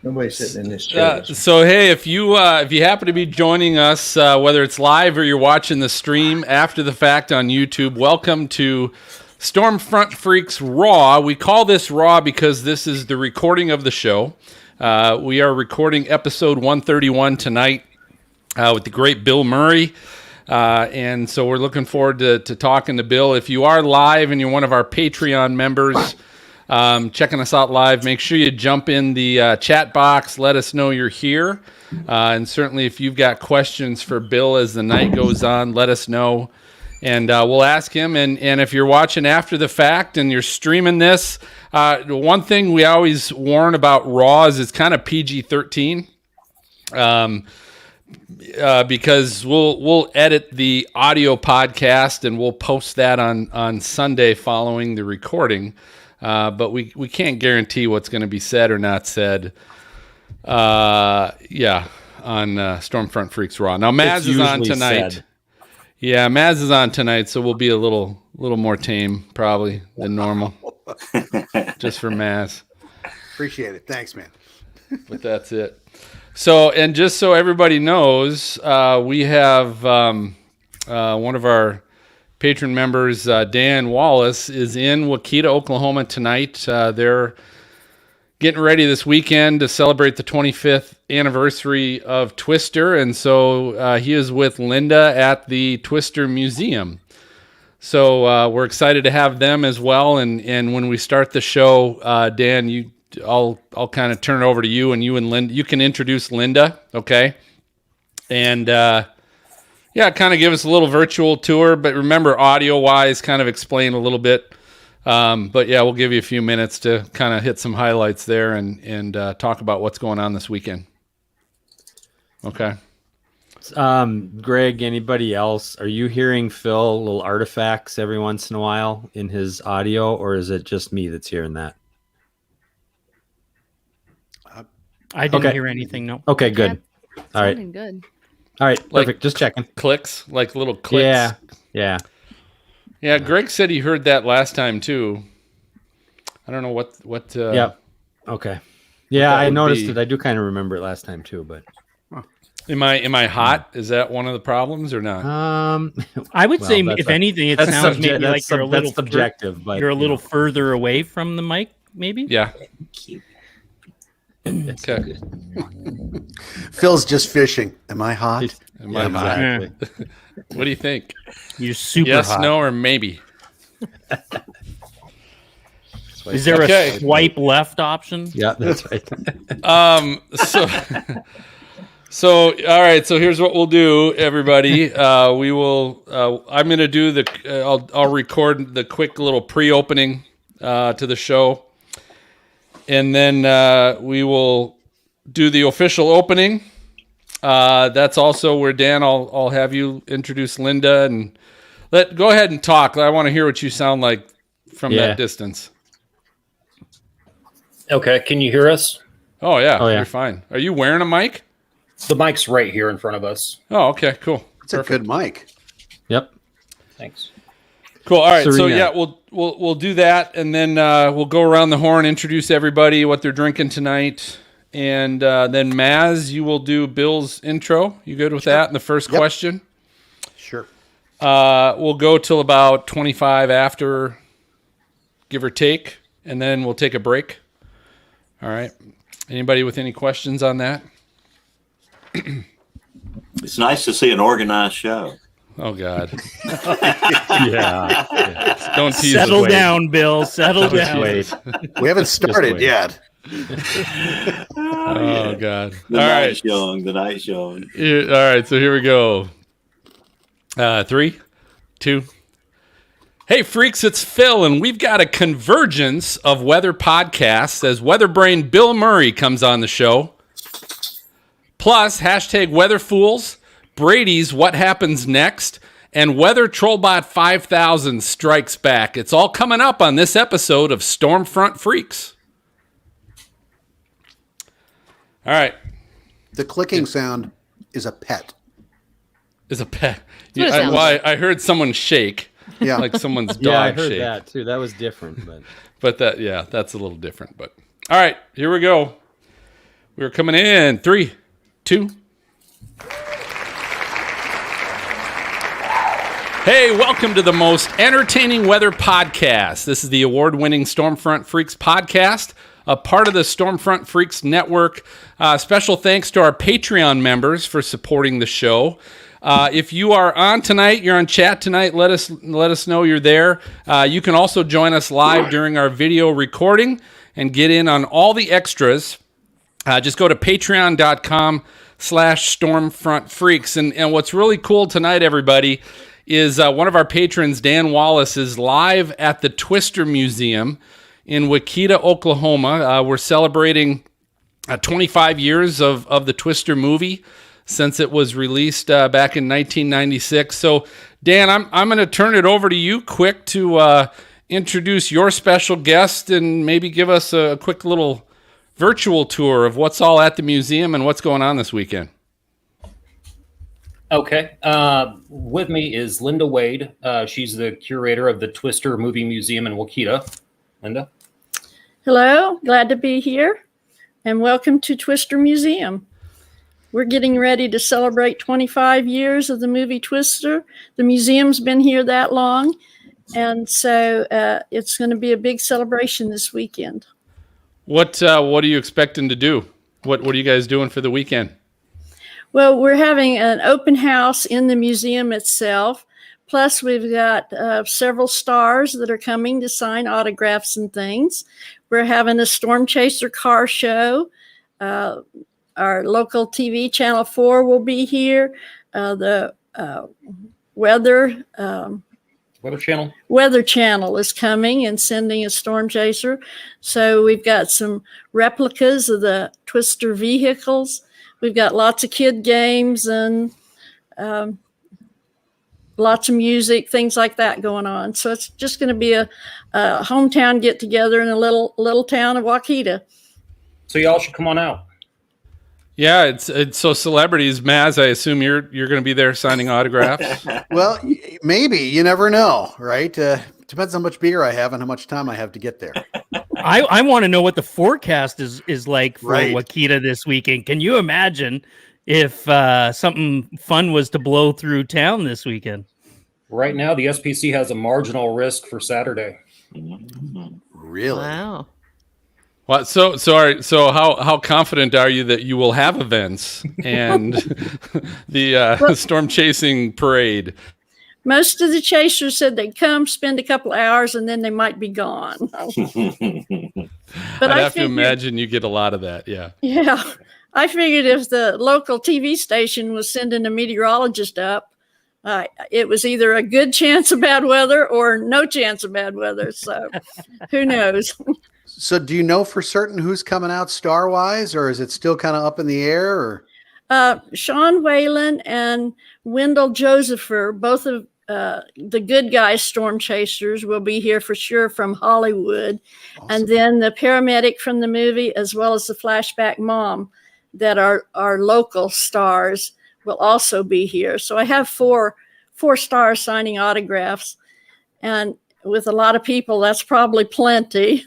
Nobody's sitting in this chair. So hey, if you happen to be joining us, whether it's live or you're watching the stream after the fact on YouTube, welcome to Stormfront Freaks Raw. We call this Raw because this is the recording of the show. We are recording episode 131 tonight with the great Bill Murray. And so we're looking forward to talking to Bill. If you are live and you're one of our Patreon members, checking us out live, make sure you jump in the chat box. Let us know you're here. And certainly if you've got questions for Bill as the night goes on, let us know. And we'll ask him. And if you're watching after the fact and you're streaming this, one thing we always warn about Raw is it's kind of PG-13. Because we'll edit the audio podcast and we'll post that on Sunday following the recording. But we can't guarantee what's going to be said or not said. On Stormfront Freaks Raw. Now Maz is on tonight. Said. Yeah, Maz is on tonight, so we'll be a little more tame probably than normal. Just for Maz. Appreciate it. Thanks, man. But that's it. So, and just so everybody knows, we have one of our patron members, Dan Wallace, is in Waukeeta, Oklahoma tonight. They're getting ready this weekend to celebrate the 25th anniversary of Twister, and so he is with Linda at the Twister Museum. So we're excited to have them as well, and when we start the show, Dan, I'll kind of turn it over to you, and Linda, you can introduce Linda, okay? And kind of give us a little virtual tour, but remember audio-wise, kind of explain a little bit. But yeah, we'll give you a few minutes to kind of hit some highlights there and talk about what's going on this weekend. Okay. Greg, anybody else? Are you hearing Phil little artifacts every once in a while in his audio, or is it just me that's hearing that? I didn't hear anything. No. Okay, good. Yep. All right. Good. All right. Perfect. Like just checking. Clicks, like little clicks. Yeah. Yeah. Greg said he heard that last time too. I don't know what. Yeah. Okay. Yeah, I noticed it. I do kind of remember it last time too, but. Am I hot? Is that one of the problems or not? I would say, if anything, it sounds maybe like you're a little subjective, but you're a little further away from the mic, maybe. Yeah. Okay. Phil's just fishing. Am I hot? Am I hot? Exactly. What do you think? You're super yes, hot. no, or maybe. Is there a swipe left option? Yeah, that's right. So all right. So here's what we'll do, everybody. We will. I'm going to do I'll record the quick little pre-opening to the show. And then we will do the official opening. That's also where, Dan, I'll have you introduce Linda and go ahead and talk. I want to hear what you sound like from that distance. Okay, can you hear us? Oh yeah, you're fine. Are you wearing a mic? The mic's right here in front of us. Oh, okay, cool. It's a good mic. Yep. Thanks. Cool. All right. Serena. So yeah, we'll do that, and then we'll go around the horn, introduce everybody, what they're drinking tonight, and then Maz, you will do Bill's intro. You good with that? And the first question. Sure. We'll go till about 25 after, give or take, and then we'll take a break. All right. Anybody with any questions on that? It's nice to see an organized show. Oh God. Yeah. Don't tease. Settle down, Bill. Settle down. Wait. We haven't started yet. Oh God. The night's young. The night's young. All right. So here we go. 3, 2. Hey freaks, it's Phil, and we've got a convergence of weather podcasts as weather brain Bill Murray comes on the show. Plus, #WeatherFools, Brady's What Happens Next, and Weather Trollbot 5000 strikes back. It's all coming up on this episode of Stormfront Freaks. All right. The clicking sound is a pet. Is a pet. That's what it sounds like. I heard someone shake. Yeah. Like someone's dog Yeah, I heard shake. that too. That was different, but But that's a little different. But all right, here we go. We're coming in 3, 2. Hey, welcome to the most entertaining weather podcast. This is the award-winning Stormfront Freaks podcast, a part of the Stormfront Freaks network. Special thanks to our Patreon members for supporting the show. If you are on tonight, you're on chat tonight, let us know you're there. You can also join us live during our video recording and get in on all the extras. Just go to patreon.com/StormfrontFreaks. And what's really cool tonight, everybody, is one of our patrons, Dan Wallace, is live at the Twister Museum in Waukeeta, Oklahoma. We're celebrating 25 years of the Twister movie since it was released back in 1996. So, Dan, I'm going to turn it over to you quick to introduce your special guest and maybe give us a quick little virtual tour of what's all at the museum and what's going on this weekend. Okay. With me is Linda Wade. She's the curator of the Twister Movie Museum in Waukeeta. Linda? Hello. Glad to be here. And welcome to Twister Museum. We're getting ready to celebrate 25 years of the movie Twister. The museum's been here that long. And so it's going to be a big celebration this weekend. What are you expecting to do? What are you guys doing for the weekend? Well, we're having an open house in the museum itself. Plus, we've got several stars that are coming to sign autographs and things. We're having a Storm Chaser car show. Our local TV, Channel 4, will be here. The Weather Channel is coming and sending a Storm Chaser. So we've got some replicas of the Twister vehicles. We've got lots of kid games and lots of music, things like that going on. So it's just going to be a hometown get-together in a little town of Waukeeta. So y'all should come on out. Yeah, it's so celebrities. Maz, I assume you're going to be there signing autographs. Well, maybe. You never know, right? Depends how much beer I have and how much time I have to get there. I want to know what the forecast is like for Right. Waukeeta this weekend. Can you imagine if something fun was to blow through town this weekend? Right now, the SPC has a marginal risk for Saturday. Really? Wow. Well, so how confident are you that you will have events and the storm chasing parade? Most of the chasers said they'd come, spend a couple hours, and then they might be gone. But I'd have to imagine you get a lot of that, yeah. Yeah. I figured if the local TV station was sending a meteorologist up, it was either a good chance of bad weather or no chance of bad weather. So who knows? So do you know for certain who's coming out star-wise, or is it still kind of up in the air? Or Sean Whalen and Wendell Josepher, both of the good guys storm chasers, will be here for sure from Hollywood. Awesome. And then the paramedic from the movie, as well as the flashback mom that are local stars, will also be here. So I have four stars signing autographs, and with a lot of people, that's probably plenty.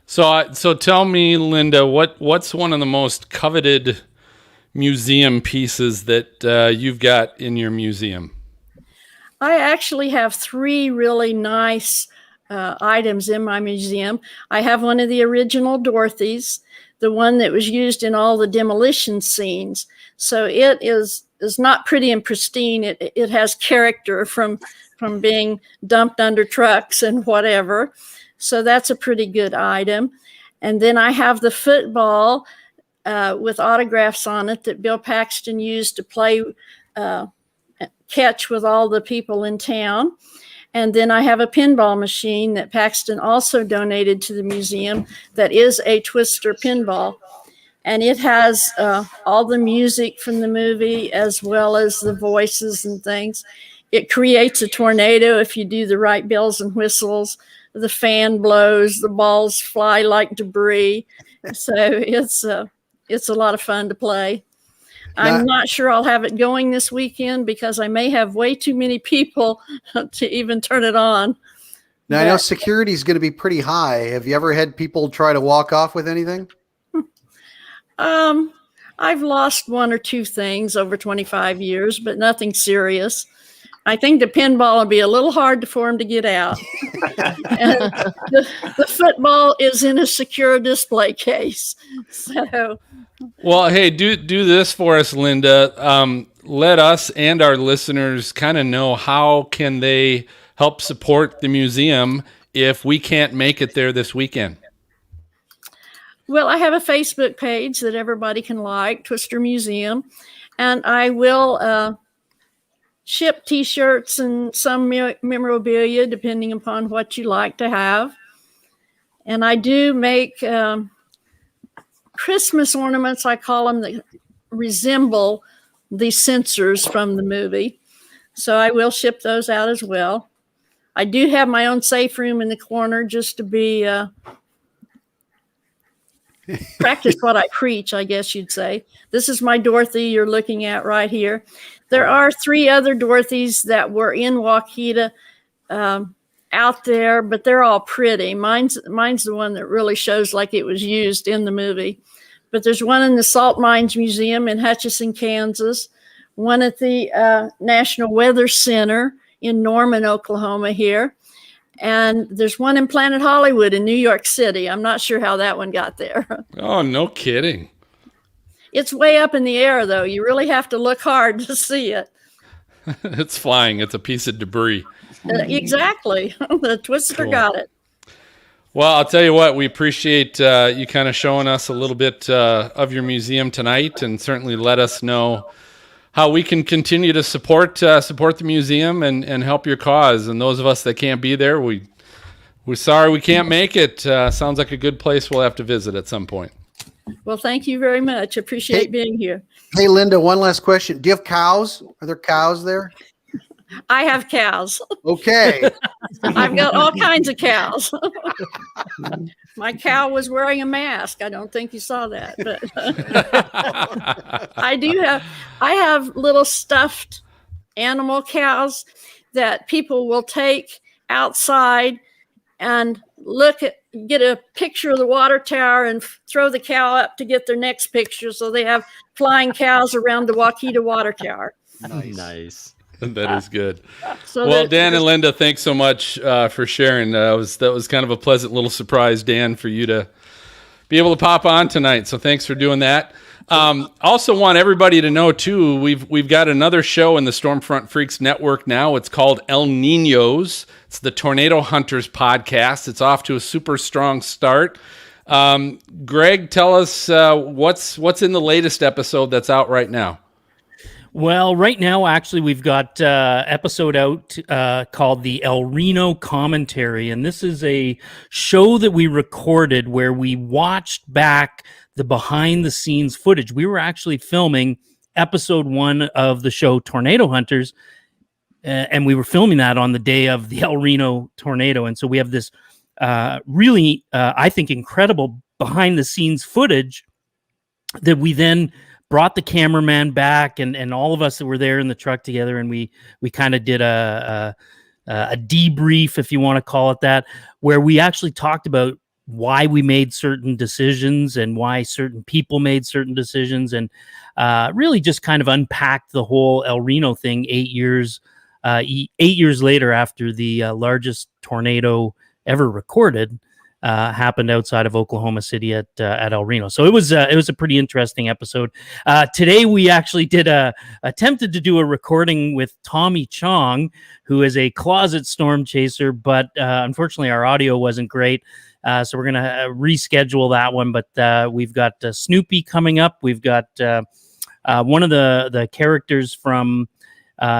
So tell me, Linda, what's one of the most coveted museum pieces that you've got in your museum? I actually have 3 really nice items in my museum. I have one of the original Dorothy's, the one that was used in all the demolition scenes. So it is not pretty and pristine. It has character from being dumped under trucks and whatever. So that's a pretty good item. And then I have the football with autographs on it that Bill Paxton used to play catch with all the people in town. And then I have a pinball machine that Paxton also donated to the museum that is a Twister pinball. And it has all the music from the movie as well as the voices and things. It creates a tornado if you do the right bells and whistles. The fan blows, the balls fly like debris. So it's a lot of fun to play. I'm not sure I'll have it going this weekend because I may have way too many people to even turn it on. Now, I know But- security is going to be pretty high. Have you ever had people try to walk off with anything? I've lost one or two things over 25 years, but nothing serious. I think the pinball will be a little hard for him to get out. And the football is in a secure display case. So, Well, hey, do this for us, Linda. Let us and our listeners kind of know how can they help support the museum if we can't make it there this weekend. well, I have a Facebook page that everybody can like, Twister Museum, and I will ship T-shirts and some memorabilia depending upon what you like to have. And I do make Christmas ornaments, I call them, that resemble the sensors from the movie. So I will ship those out as well. I do have my own safe room in the corner just to be practice what I preach, I guess you'd say. This is my Dorothy you're looking at right here. There are 3 other Dorothys that were in Waukeeta out there, but they're all pretty. Mine's the one that really shows like it was used in the movie. But there's one in the Salt Mines Museum in Hutchinson, Kansas, one at the National Weather Center in Norman, Oklahoma here. And there's one in Planet Hollywood in New York City. I'm not sure how that one got there. Oh, no kidding. It's way up in the air, though. You really have to look hard to see it. It's flying. It's a piece of debris. Exactly. The Twister Cool. got it. Well, I'll tell you what, we appreciate you kind of showing us a little bit of your museum tonight, and certainly let us know how we can continue to support the museum and help your cause. And those of us that can't be there, we're sorry we can't make it. Sounds like a good place we'll have to visit at some point. Well, thank you very much. Appreciate being here. Hey, Linda, one last question. Do you have cows? Are there cows there? I have cows. Okay. I've got all kinds of cows. My cow was wearing a mask. I don't think you saw that, but I have little stuffed animal cows that people will take outside and get a picture of the water tower and throw the cow up to get their next picture. So they have flying cows around the Waukeeta water tower. Nice. That is good. So Well, Dan and Linda, thanks so much for sharing. That was kind of a pleasant little surprise, Dan, for you to be able to pop on tonight. So thanks for doing that. Also want everybody to know too, we've got another show in the Stormfront Freaks Network now. It's called El Niños. It's the Tornado Hunters podcast. It's off to a super strong start. Greg, tell us what's in the latest episode that's out right now. Well, right now, actually, we've got episode out called the Reno Commentary, and this is a show that we recorded where we watched back the behind-the-scenes footage. We were actually filming episode 1 of the show Tornado Hunters, and we were filming that on the day of the El Reno tornado, and so we have this really, I think, incredible behind-the-scenes footage that we then brought the cameraman back and all of us that were there in the truck together, and we kind of did a debrief, if you want to call it that, where we actually talked about why we made certain decisions and why certain people made certain decisions, and really just kind of unpacked the whole El Reno thing 8 years later after the largest tornado ever recorded happened outside of Oklahoma City at El Reno. So it was a pretty interesting episode. Today we actually attempted to do a recording with Tommy Chong, who is a closet storm chaser, but unfortunately our audio wasn't great. So we're going to reschedule that one, but we've got Snoopy coming up. We've got one of the characters from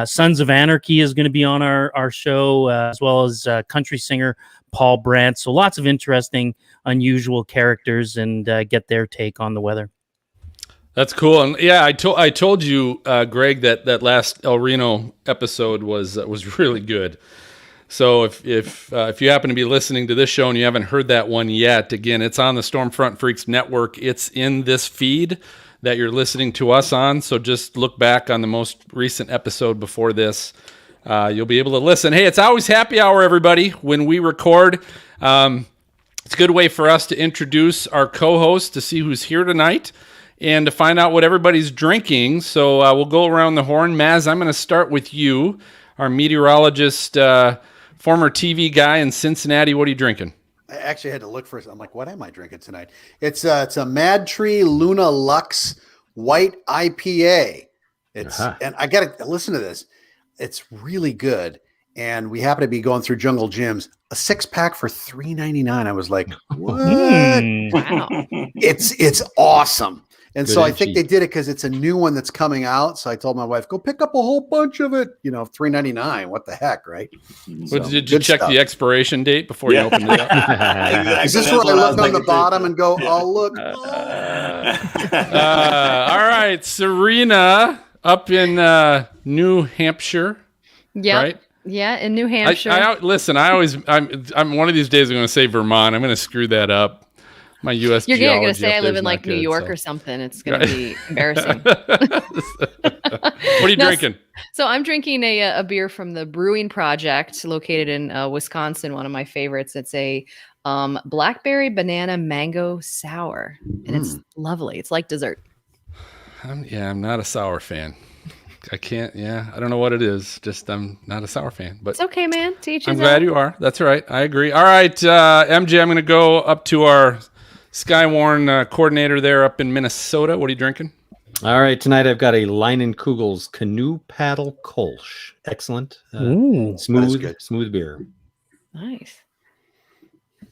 Sons of Anarchy is going to be on our show, as well as country singer Paul Brandt. So lots of interesting, unusual characters, and get their take on the weather. That's cool. And yeah, I told you, Greg, that last El Reno episode was really good. So if you happen to be listening to this show and you haven't heard that one yet, again, it's on the Stormfront Freaks Network. It's in this feed that you're listening to us on. So just look back on the most recent episode before this, you'll be able to listen. Hey, it's always happy hour, everybody, when we record. It's a good way for us to introduce our co-host, to see who's here tonight, and to find out what everybody's drinking. So we'll go around the horn. Maz, I'm going to start with you, our meteorologist, former TV guy in Cincinnati. What are you drinking? I actually had to look for it. I'm like, what am I drinking tonight? It's a Mad Tree Luna Lux White IPA. And I got to listen to this. It's really good. And we happen to be going through Jungle Gyms. A 6-pack for $3.99. I was like, what? Wow. It's awesome. And Good so I and think cheap. they did it because it's a new one that's coming out. So I told my wife, go pick up a whole bunch of it. $3.99. What the heck, right? What, So, did you good check stuff. the expiration date before you opened it up? Exactly. Is this That's where I what look was on the thinking, bottom and go, oh, look. All right, Serena up in New Hampshire, Yeah. right? Yeah, in New Hampshire. Listen. I'm one of these days I'm going to say Vermont. I'm going to screw that up. My U.S. You're geology going to say up I there live is in not like New good, York so. or something. It's going to be embarrassing. What are you No, drinking? So I'm drinking a beer from the Brewing Project located in Wisconsin, one of my favorites. It's a blackberry banana mango sour, and it's lovely. It's like dessert. I'm not a sour fan. I can't. Yeah, I don't know what it is. Just I'm not a sour fan. But It's okay, man. Teach I'm his glad own. you are. That's all right. I agree. All right, MJ, I'm going to go up to our Skywarn coordinator there up in Minnesota. What are you drinking? All right, tonight I've got a Leinenkugel's Canoe Paddle Kolsch. Excellent. Ooh, Smooth beer. Nice.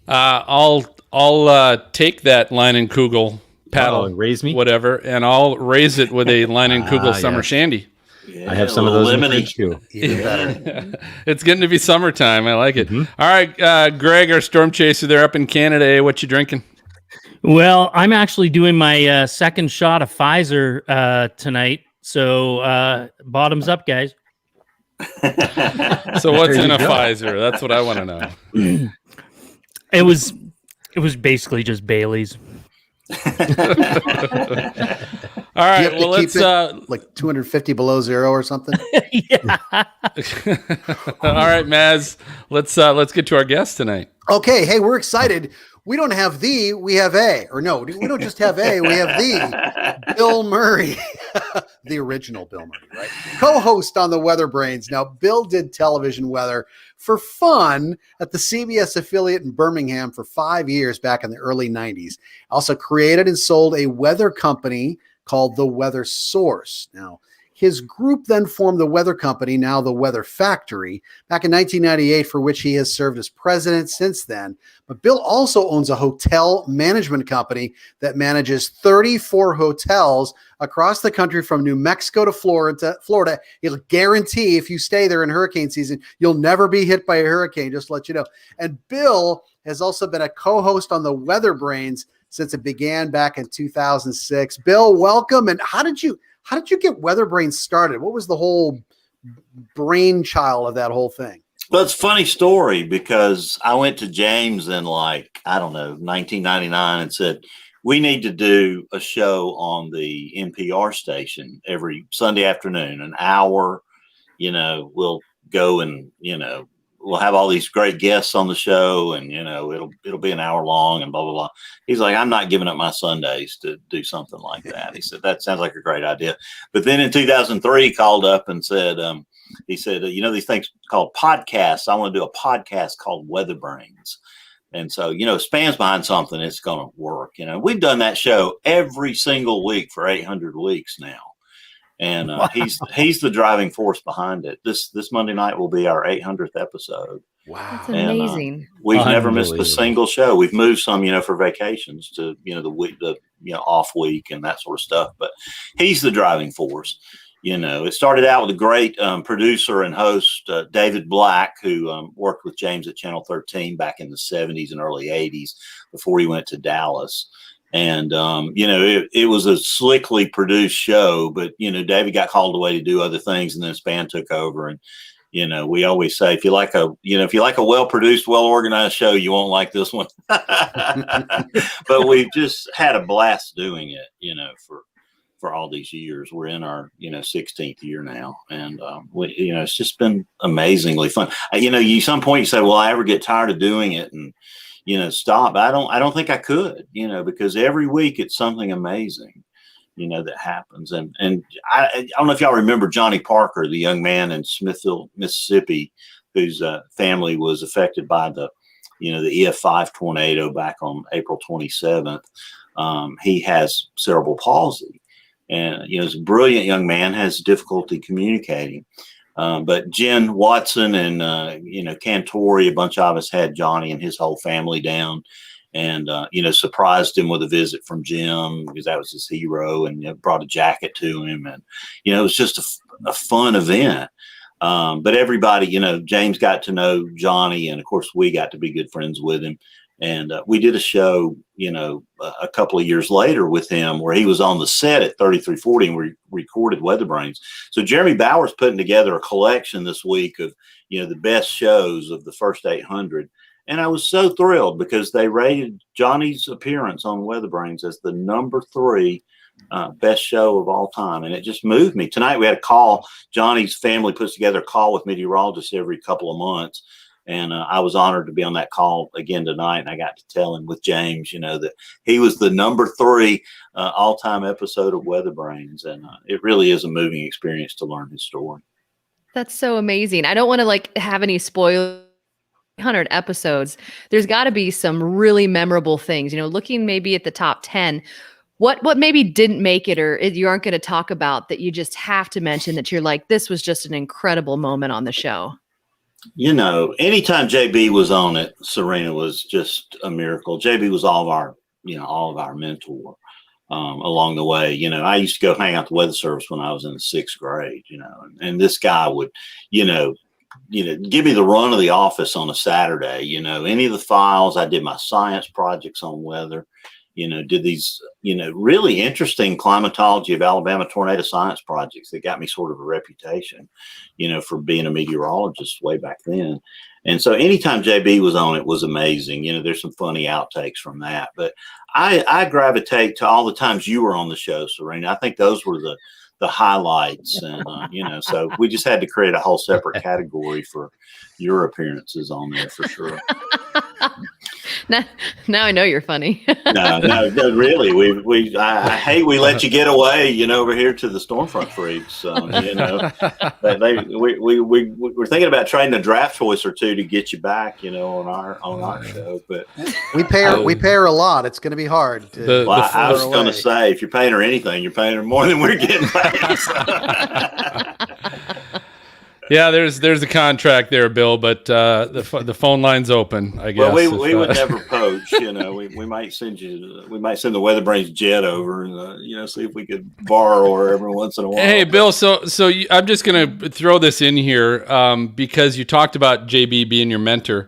I'll take that Leinenkugel paddle, and raise me? whatever, and I'll raise it with a Leinenkugel summer yes. shandy. Yeah, I have some of a those little in the lemony. fridge too. Even better. It's getting to be summertime. I like it. All right, Greg, our storm chaser, there up in Canada. Hey, what you drinking? well, I'm actually doing my second shot of Pfizer tonight. So bottoms up, guys. So what's There in you a go. Pfizer? That's what I want to know. It was basically just Bailey's. All You right, have to well, keep let's. it like 250 below zero or something. Yeah. All right, Maz, let's get to our guest tonight. Okay. Hey, we're excited. We don't have we have a, or no, we don't just have a, we have the Bill Murray, the original Bill Murray, right? Co-host on the Weather Brains. Now, Bill did television weather for fun at the CBS affiliate in Birmingham for 5 years back in the early 90s. Also created and sold a weather company called The Weather Source. Now, his group then formed the Weather Company, now the Weather Factory, back in 1998, for which he has served as president since then. But Bill also owns a hotel management company that manages 34 hotels across the country from New Mexico to Florida. He'll guarantee if you stay there in hurricane season, you'll never be hit by a hurricane, just to let you know. And Bill has also been a co-host on the Weather Brains since it began back in 2006. Bill, welcome. And how did you get Weather Brains started? What was the whole brainchild of that whole thing? Well, it's a funny story because I went to James in 1999 and said, we need to do a show on the NPR station every Sunday afternoon, an hour. We'll go and, we'll have all these great guests on the show and, it'll be an hour long and blah, blah, blah. He's like, I'm not giving up my Sundays to do something like that. He said, that sounds like a great idea. But then in 2003, he called up and said, he said, these things called podcasts. I want to do a podcast called Weather Brains. And so, Spam's behind something, it's going to work. We've done that show every single week for 800 weeks now. And Wow. he's the driving force behind it. This Monday night will be our 800th episode. Wow. That's amazing. We've never missed a Unbelievable. single show. We've moved some, for vacations to, the week, off week and that sort of stuff. But he's the driving force. It started out with a great producer and host, David Black, who worked with James at Channel 13 back in the 70s and early 80s before he went to Dallas. And, it was a slickly produced show, but, David got called away to do other things and then his band took over. And, we always say, if you like a well-produced, well-organized show, you won't like this one. But we've just had a blast doing it, for all these years. We're in our 16th year now, and it's just been amazingly fun. Some point you say, "Will I ever get tired of doing it?" And stop. I don't think I could. Because every week it's something amazing, that happens. And I don't know if y'all remember Johnny Parker, the young man in Smithville, Mississippi, whose family was affected by the EF5 tornado back on April 27th. He has cerebral palsy. And, he's a brilliant young man, has difficulty communicating. But Jen Watson and, Cantori, a bunch of us had Johnny and his whole family down and, surprised him with a visit from Jim because that was his hero, and brought a jacket to him. And, it was just a fun event. But everybody, James got to know Johnny, and of course we got to be good friends with him. And we did a show, a couple of years later with him where he was on the set at 3340 and we recorded Weather Brains. So Jeremy Bauer's putting together a collection this week of, the best shows of the first 800. And I was so thrilled because they rated Johnny's appearance on Weather Brains as the number 3 best show of all time. And it just moved me. Tonight we had a call. Johnny's family puts together a call with meteorologists every couple of months. And I was honored to be on that call again tonight. And I got to tell him with James, that he was the number 3 all-time episode of Weather Brains. And it really is a moving experience to learn his story. That's so amazing. I don't want to have any spoilers. 100 episodes. There's got to be some really memorable things, looking maybe at the top 10. What maybe didn't make it, or you aren't going to talk about that you just have to mention that you're like, this was just an incredible moment on the show? Anytime JB was on it, Serena was just a miracle. JB was all of our mentor along the way. I used to go hang out the weather service when I was in the 6th grade, and this guy would, give me the run of the office on a Saturday, any of the files. I did my science projects on weather, did these, really interesting climatology of Alabama tornado science projects that got me sort of a reputation, for being a meteorologist way back then. And so anytime JB was on, it was amazing. There's some funny outtakes from that, but I gravitate to all the times you were on the show, Serena. I think those were the highlights. And, so we just had to create a whole separate category for your appearances on there for sure. Now I know you're funny. no, really. I hate we let you get away, over here to the Stormfront freaks. We're thinking about trading a draft choice or two to get you back, on our show. But we pay her a lot. It's going to be hard. I was going to say, if you're paying her anything, you're paying her more than we're getting paid. Yeah, there's a contract there, Bill, but the phone line's open, I guess. Well, we would never poach. We might send the Weather Brains jet over and see if we could borrow her every once in a while. Hey, Bill, so I'm just gonna throw this in here because you talked about JB being your mentor.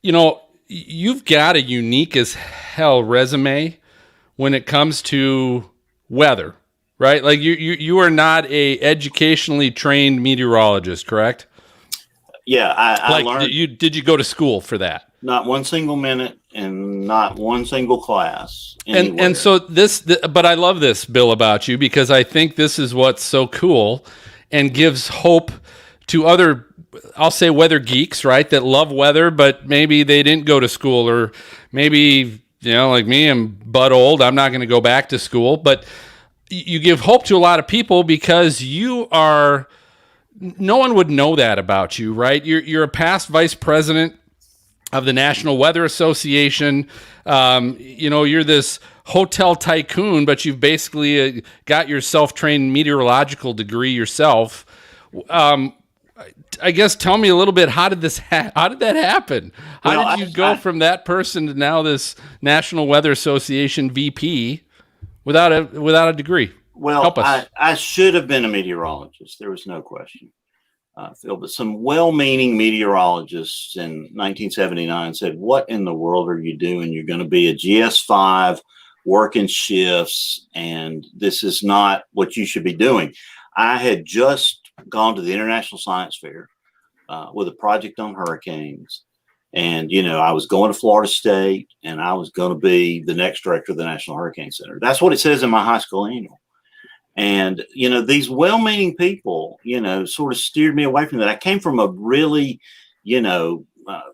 You've got a unique as hell resume when it comes to weather. Right, like you are not a educationally trained meteorologist, correct? Yeah, I learned. Did you go to school for that? Not one single minute, and not one single class. And so but I love this, Bill, about you because I think this is what's so cool, and gives hope to other, I'll say, weather geeks, right? That love weather, but maybe they didn't go to school, or maybe like me, I'm butt old. I'm not going to go back to school, but you give hope to a lot of people because no one would know that about you, right? You're a past vice president of the National Weather Association. You're this hotel tycoon, but you've basically got your self-trained meteorological degree yourself. I guess tell me a little bit, how did that happen? How did you go from that person to now this National Weather Association VP? Without a degree? Well, help us. I should have been a meteorologist. There was no question, Phil. But some well-meaning meteorologists in 1979 said, "What in the world are you doing? You're going to be a GS5, working shifts, and this is not what you should be doing." I had just gone to the International Science Fair with a project on hurricanes. And, I was going to Florida State, and I was going to be the next director of the National Hurricane Center. That's what it says in my high school annual. And, these well-meaning people, sort of steered me away from that. I came from a really,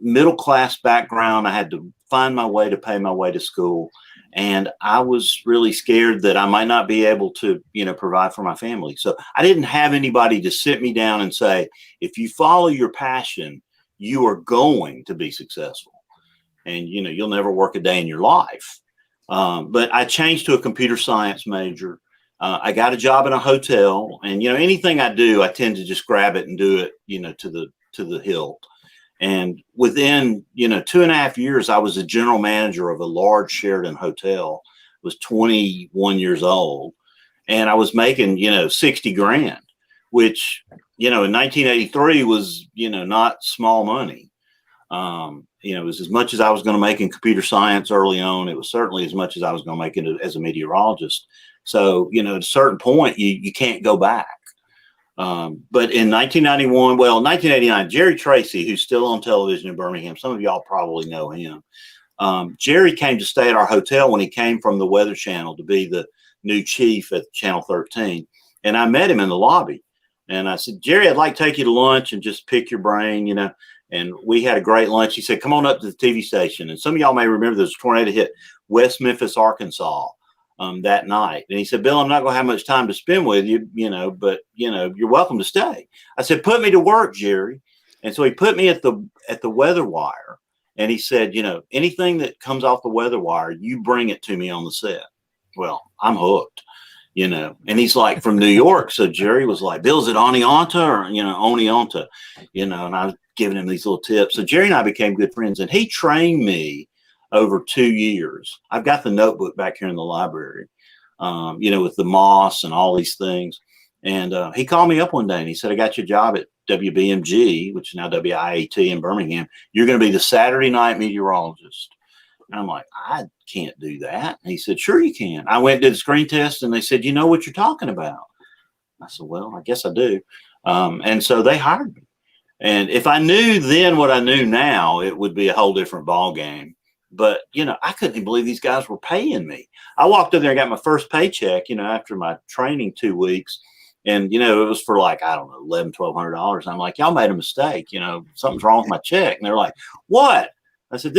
middle-class background. I had to find my way to pay my way to school. And I was really scared that I might not be able to, provide for my family. So I didn't have anybody to sit me down and say, if you follow your passion, you are going to be successful. And, you'll never work a day in your life. But I changed to a computer science major. I got a job in a hotel, and, anything I do, I tend to just grab it and do it, to the hilt. And within, 2.5 years, I was a general manager of a large Sheraton hotel. I was 21 years old, and I was making, 60 grand, which, in 1983 was, not small money. It was as much as I was going to make in computer science early on. It was certainly as much as I was going to make it as a meteorologist. So, at a certain point, you can't go back. But in 1989, Jerry Tracy, who's still on television in Birmingham, some of y'all probably know him. Jerry came to stay at our hotel when he came from the Weather Channel to be the new chief at Channel 13. And I met him in the lobby. And I said, Jerry, I'd like to take you to lunch and just pick your brain, And we had a great lunch. He said, come on up to the TV station. And some of y'all may remember there's a tornado hit West Memphis, Arkansas. That night. And he said, Bill, I'm not going to have much time to spend with you, but, you're welcome to stay. I said, put me to work, Jerry. And so he put me at the weather wire. And he said, anything that comes off the weather wire, you bring it to me on the set. Well, I'm hooked, and he's like from New York. So Jerry was like, Bill, is it Oneonta or, Oneonta, and I was giving him these little tips. So Jerry and I became good friends, and he trained me over 2 years. I've got the notebook back here in the library, with the moss and all these things. And he called me up one day and he said, I got you a job at WBMG, which is now WIAT in Birmingham. You're going to be the Saturday night meteorologist. And I'm like, I can't do that. And he said, sure you can. I went and did the screen test and they said, you know what you're talking about? I said, well, I guess I do. And so they hired me. And if I knew then what I knew now, it would be a whole different ball game. But, I couldn't even believe these guys were paying me. I walked up there and got my first paycheck, after my training 2 weeks. And, it was for like, I don't know, $1,100, $1,200. And I'm like, y'all made a mistake. Something's wrong with my check. And they're like, what? I said,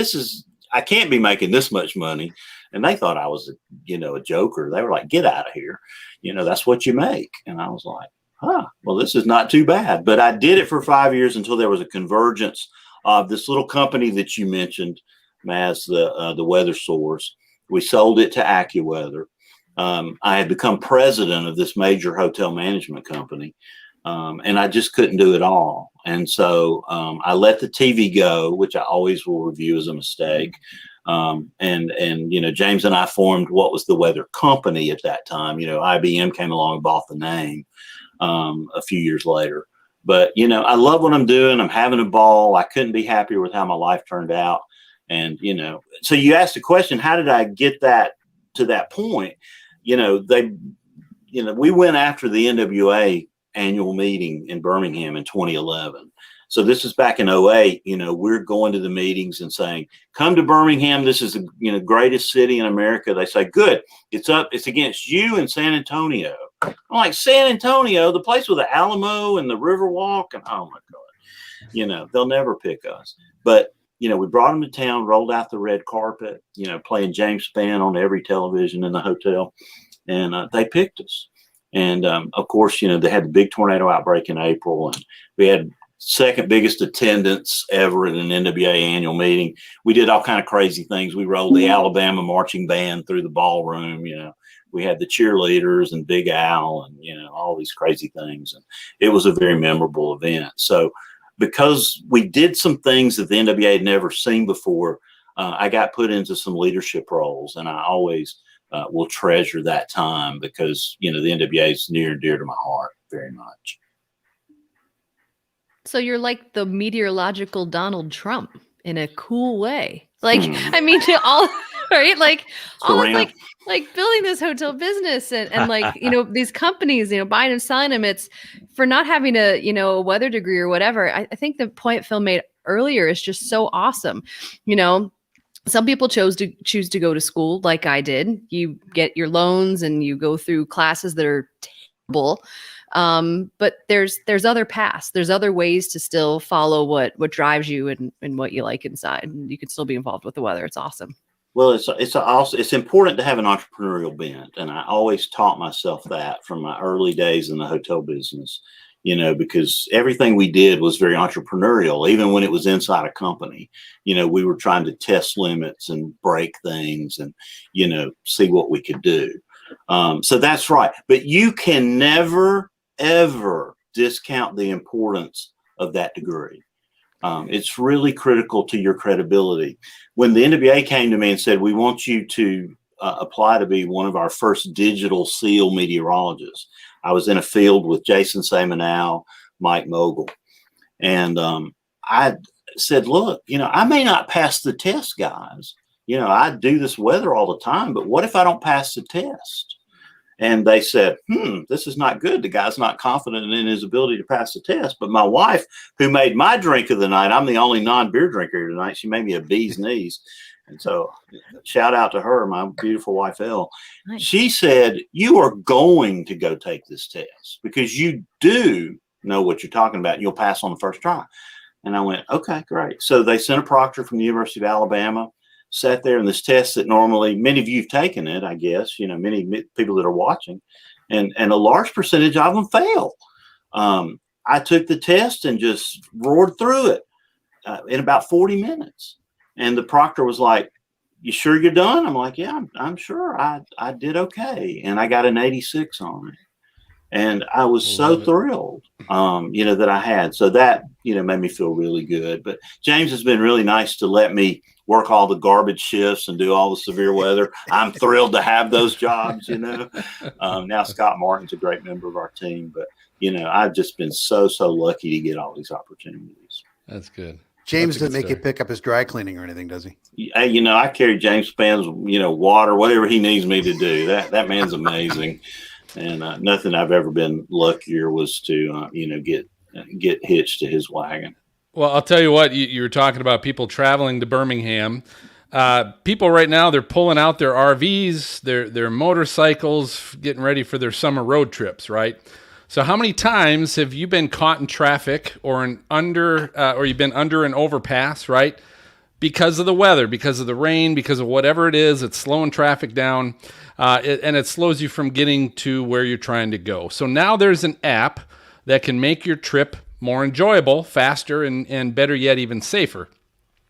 I can't be making this much money. And they thought I was, a joker. They were like, get out of here. That's what you make. And I was like, well, this is not too bad. But I did it for 5 years until there was a convergence of this little company that you mentioned, Maz, the weather source. We sold it to AccuWeather. I had become president of this major hotel management company, and I just couldn't do it all. And so I let the TV go, which I always will review as a mistake. And James and I formed what was the Weather Company at that time. IBM came along and bought the name a few years later. But, I love what I'm doing. I'm having a ball. I couldn't be happier with how my life turned out. And, so you asked the question, how did I get that to that point? We went after the NWA annual meeting in Birmingham in 2011. So this is back in 2008. We're going to the meetings and saying, come to Birmingham. This is the greatest city in America. They say, good. It's against you and San Antonio. I'm like, San Antonio, the place with the Alamo and the Riverwalk. And oh my God, they'll never pick us. But we brought them to town, rolled out the red carpet, playing James Spann on every television in the hotel. And they picked us. And, of course, they had the big tornado outbreak in April. And we had second biggest attendance ever at an NWA annual meeting. We did all kind of crazy things. We rolled the Alabama marching band through the ballroom. We had the cheerleaders and Big Al and, all these crazy things. And it was a very memorable event. So, because we did some things that the NWA had never seen before, I got put into some leadership roles, and I always will treasure that time because, the NWA is near and dear to my heart very much. So you're like the meteorological Donald Trump in a cool way. Like, I mean, all right, like all of, like building this hotel business and like, these companies, buying and selling them. It's for not having a weather degree or whatever. I think the point Phil made earlier is just so awesome. Some people choose to go to school like I did. You get your loans and you go through classes that are But there's other paths. There's other ways to still follow what drives you and what you like inside. And you can still be involved with the weather. It's awesome. Well, it's important to have an entrepreneurial bent, and I always taught myself that from my early days in the hotel business. Because everything we did was very entrepreneurial, even when it was inside a company. We were trying to test limits and break things and, see what we could do. So that's right. But you can never, ever discount the importance of that degree. It's really critical to your credibility. When the NWA came to me and said, we want you to apply to be one of our first digital SEAL meteorologists, I was in a field with Jason Semenau, Mike Mogul. And I said, look, I may not pass the test, guys. I do this weather all the time, but what if I don't pass the test? And they said, this is not good. The guy's not confident in his ability to pass the test. But my wife, who made my drink of the night, I'm the only non-beer drinker here tonight. She made me a bee's knees. And so shout out to her, my beautiful wife, Elle. Nice. She said, you are going to go take this test because you do know what you're talking about. And you'll pass on the first try. And I went, okay, great. So they sent a proctor from the University of Alabama, sat there in this test that normally many of you have taken it, I guess, many people that are watching, and a large percentage of them fail. I took the test and just roared through it in about 40 minutes. And the proctor was like, you sure you're done? I'm like, yeah, I'm sure I did okay. And I got an 86 on it. And I was so thrilled, that I had. So that, made me feel really good. But James has been really nice to let me work all the garbage shifts and do all the severe weather. I'm thrilled to have those jobs, Now Scott Martin's a great member of our team. But, I've just been so lucky to get all these opportunities. That's good. James doesn't make you pick up his dry cleaning or anything, does he? I carry James Spann's, water, whatever he needs me to do. That man's amazing. And nothing I've ever been luckier was to, get hitched to his wagon. Well, I'll tell you what, you were talking about people traveling to Birmingham. People right now, they're pulling out their RVs, their motorcycles, getting ready for their summer road trips, right? So how many times have you been caught in traffic or you've been under an overpass, right? Because of the weather, because of the rain, because of whatever it is, it's slowing traffic down, and it slows you from getting to where you're trying to go. So now there's an app that can make your trip more enjoyable, faster, and better yet, even safer.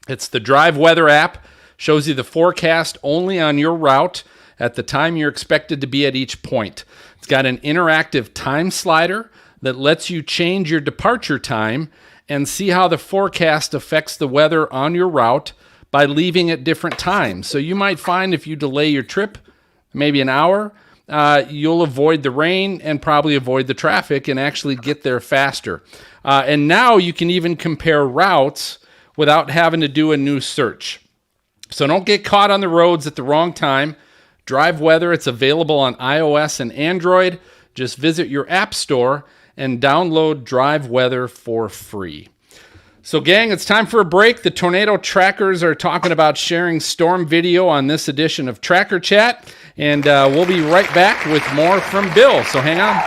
It's the Drive Weather app. Shows you the forecast only on your route at the time you're expected to be at each point. It's got an interactive time slider that lets you change your departure time and see how the forecast affects the weather on your route by leaving at different times. So you might find if you delay your trip maybe an hour, you'll avoid the rain and probably avoid the traffic and actually get there faster. And now you can even compare routes without having to do a new search. So don't get caught on the roads at the wrong time. Drive Weather, it's available on iOS and Android. Just visit your app store and download Drive Weather for free. So gang, it's time for a break. The Tornado Trackers are talking about sharing storm video on this edition of Tracker Chat. And we'll be right back with more from Bill. So hang on.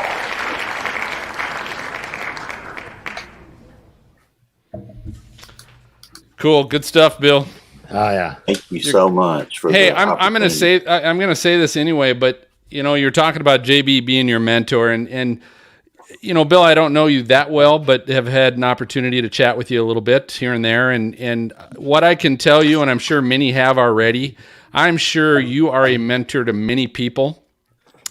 Cool. Good stuff, Bill. Oh yeah. Thank you so much for I'm going to say this anyway, but you're talking about JB being your mentor and Bill, I don't know you that well, but have had an opportunity to chat with you a little bit here and there. And what I can tell you, and I'm sure many have already, I'm sure you are a mentor to many people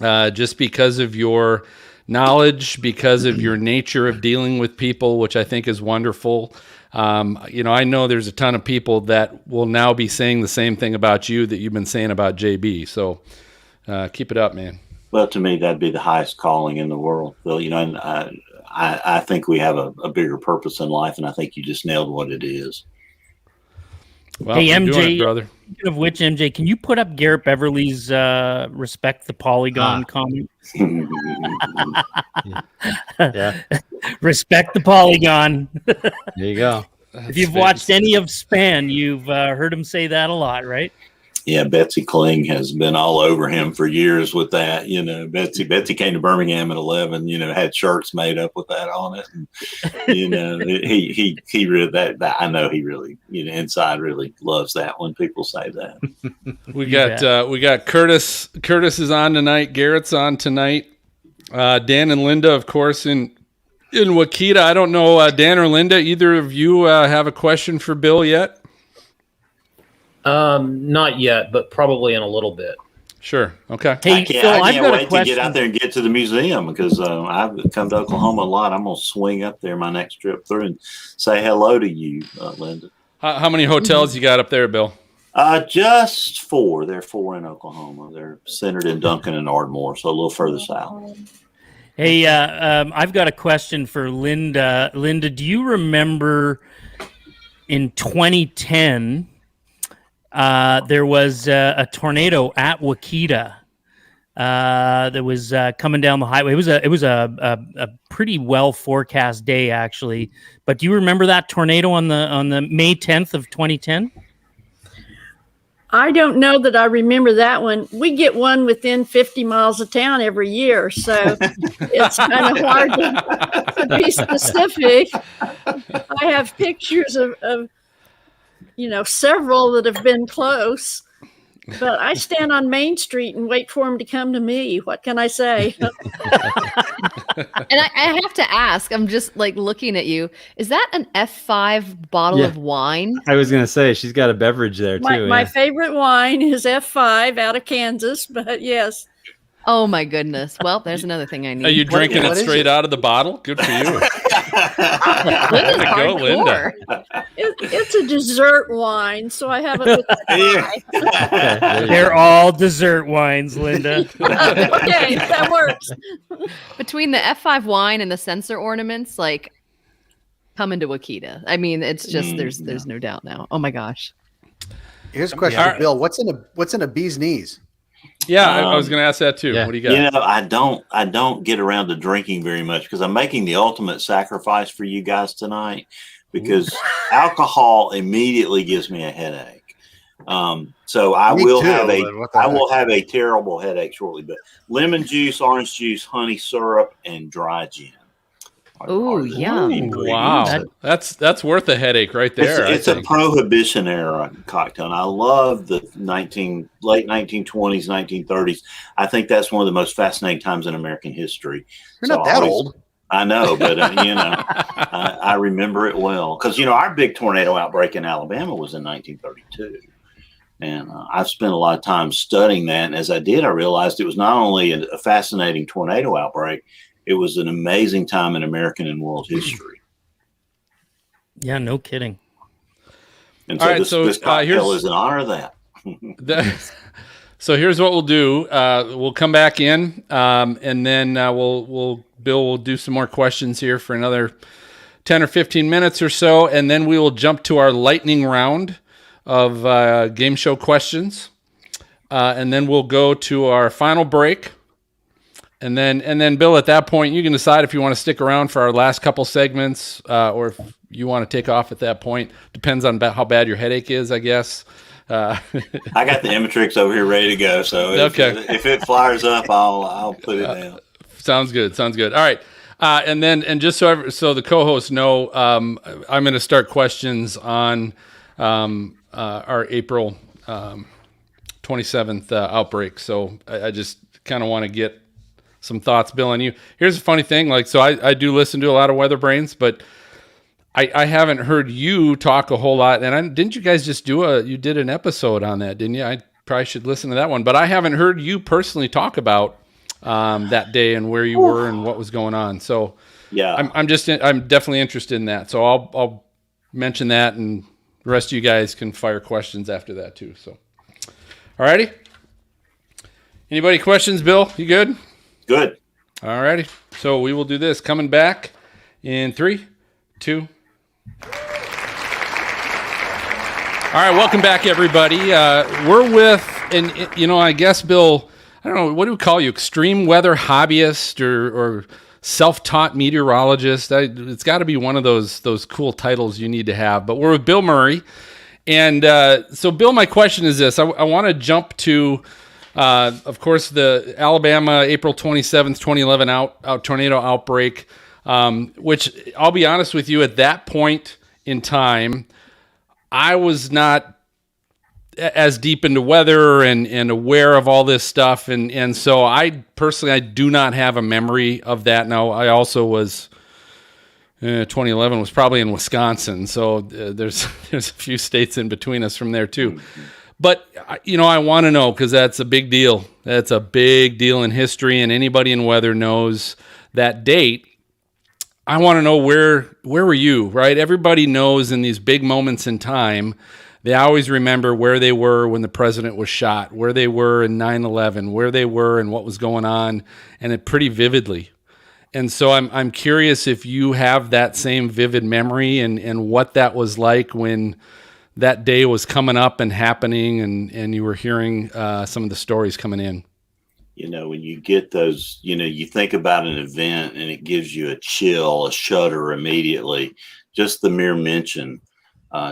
just because of your knowledge, because of your nature of dealing with people, which I think is wonderful. I know there's a ton of people that will now be saying the same thing about you that you've been saying about JB. So keep it up, man. Well, to me, that'd be the highest calling in the world. Phil, and I think we have a bigger purpose in life, and I think you just nailed what it is. Well, hey, MJ, brother. Speaking of which, MJ, can you put up Garrett Beverly's respect the polygon comment? Yeah. Respect the polygon. There you go. If you've watched any of Span, you've heard him say that a lot, right? Yeah, Betsy Kling has been all over him for years with that. Betsy came to Birmingham at 11. Had shirts made up with that on it. And, he really that I know he really inside really loves that when people say that. We got Curtis. Curtis is on tonight. Garrett's on tonight. Dan and Linda, of course, in Wakita. I don't know, Dan or Linda, either of you have a question for Bill yet? Not yet, but probably in a little bit. Sure. Okay. Hey, I Phil, can't I've got a wait to question. get out there and get to the museum because I've come to Oklahoma a lot. I'm going to swing up there my next trip through and say hello to you, Linda. How many hotels you got up there, Bill? Just 4. There are 4 in Oklahoma. They're centered in Duncan and Ardmore, so a little further south. Hey, I've got a question for Linda. Linda, do you remember in 2010 there was a tornado at Wakita that was coming down the highway? It was a pretty well forecast day, actually. But do you remember that tornado on the May 10th of 2010? I don't know that I remember that one. We get one within 50 miles of town every year, so it's kind of hard to be specific. I have pictures of several that have been close, but I stand on Main Street and wait for them to come to me. What can I say? And I have to ask, I'm just like looking at you. Is that an F5 bottle of wine? I was going to say, she's got a beverage there too. My favorite wine is F5 out of Kansas, but yes. Oh my goodness. Well, there's another thing I need. Are you drinking it straight out of the bottle? Good for you. Linda's Go, Linda. It's a dessert wine, so I have it with the pie. They're all dessert wines, Linda. Okay, that works. Between the F5 wine and the sensor ornaments, like coming to Wakita. I mean, it's just there's no doubt now. Oh my gosh. Here's a question for Bill. What's in a bee's knees? Yeah, I was going to ask that too. Yeah. What do you got? I don't get around to drinking very much because I'm making the ultimate sacrifice for you guys tonight because alcohol immediately gives me a headache. So I will have a terrible headache shortly. But lemon juice, orange juice, honey syrup, and dry gin. Oh, yum. Wow. That's worth a headache right there. It's a Prohibition era cocktail. And I love the late 1920s, 1930s. I think that's one of the most fascinating times in American history. You're not that old. I know, but I remember it well. Because, our big tornado outbreak in Alabama was in 1932. And I've spent a lot of time studying that. And as I did, I realized it was not only a fascinating tornado outbreak, it was an amazing time in American and world history. Yeah, no kidding. And so this cocktail is in honor of that. So here's what we'll do. We'll come back in, and then Bill will do some more questions here for another 10 or 15 minutes or so, and then we will jump to our lightning round of game show questions, and then we'll go to our final break. And then, Bill, at that point, you can decide if you want to stick around for our last couple segments or if you want to take off at that point. Depends on how bad your headache is, I guess. I got the Emitrix over here ready to go. So if it fires up, I'll put it down. Sounds good. All right. And just so the co-hosts know, I'm going to start questions on our April 27th outbreak. So I just kind of want to get some thoughts, Bill, on you. Here's a funny thing. So I do listen to a lot of Weather Brains, but I haven't heard you talk a whole lot. And didn't you guys just you did an episode on that, didn't you? I probably should listen to that one, but I haven't heard you personally talk about that day and where you were and what was going on. So yeah, I'm definitely interested in that. So I'll mention that, and the rest of you guys can fire questions after that too. So, all righty. Anybody questions, Bill? You good? Good. All righty. So we will do this. Coming back in 3, 2. All right. Welcome back, everybody. We're with, and I guess, Bill, I don't know, what do we call you? Extreme weather hobbyist or self-taught meteorologist? It's got to be one of those cool titles you need to have. But we're with Bill Murray. And so, Bill, my question is this. I want to jump to, of course, the Alabama April 27th, 2011 out tornado outbreak, which I'll be honest with you, at that point in time, I was not as deep into weather and aware of all this stuff. And so I do not have a memory of that. Now, I also was, 2011 was probably in Wisconsin. So there's a few states in between us from there too. But, I want to know, because that's a big deal. That's a big deal in history, and anybody in weather knows that date. I want to know where were you, right? Everybody knows in these big moments in time, they always remember where they were when the president was shot, where they were in 9/11, where they were and what was going on, and it pretty vividly. And so I'm curious if you have that same vivid memory and what that was like when that day was coming up and happening, and you were hearing some of the stories coming in. When you get those, you think about an event and it gives you a chill, a shudder immediately. Just the mere mention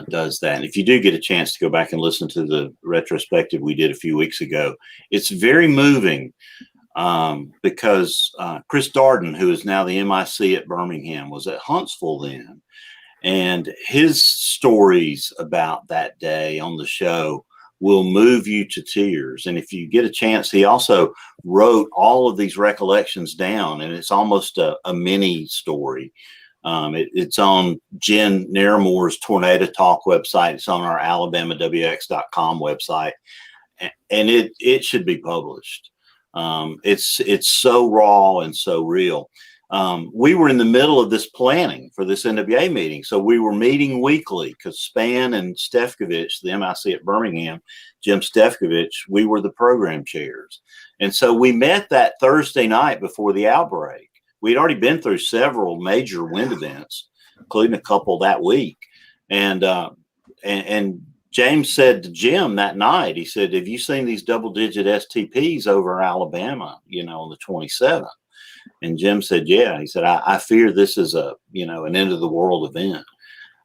does that. And if you do get a chance to go back and listen to the retrospective we did a few weeks ago, it's very moving because Chris Darden, who is now the MIC at Birmingham, was at Huntsville then. And his stories about that day on the show will move you to tears. And if you get a chance, he also wrote all of these recollections down, and it's almost a mini story. It's on Jen Narramore's Tornado Talk website. It's on our AlabamaWX.com website, and it should be published. It's so raw and so real. We were in the middle of this planning for this NWA meeting. So we were meeting weekly because Span and Stefkovich, the MIC at Birmingham, Jim Stefkovich, we were the program chairs. And so we met that Thursday night before the outbreak. We'd already been through several major wind events, including a couple that week. And James said to Jim that night, he said, "Have you seen these double-digit STPs over Alabama, on the 27th?" And Jim said, "Yeah." He said, I fear this is an end of the world event.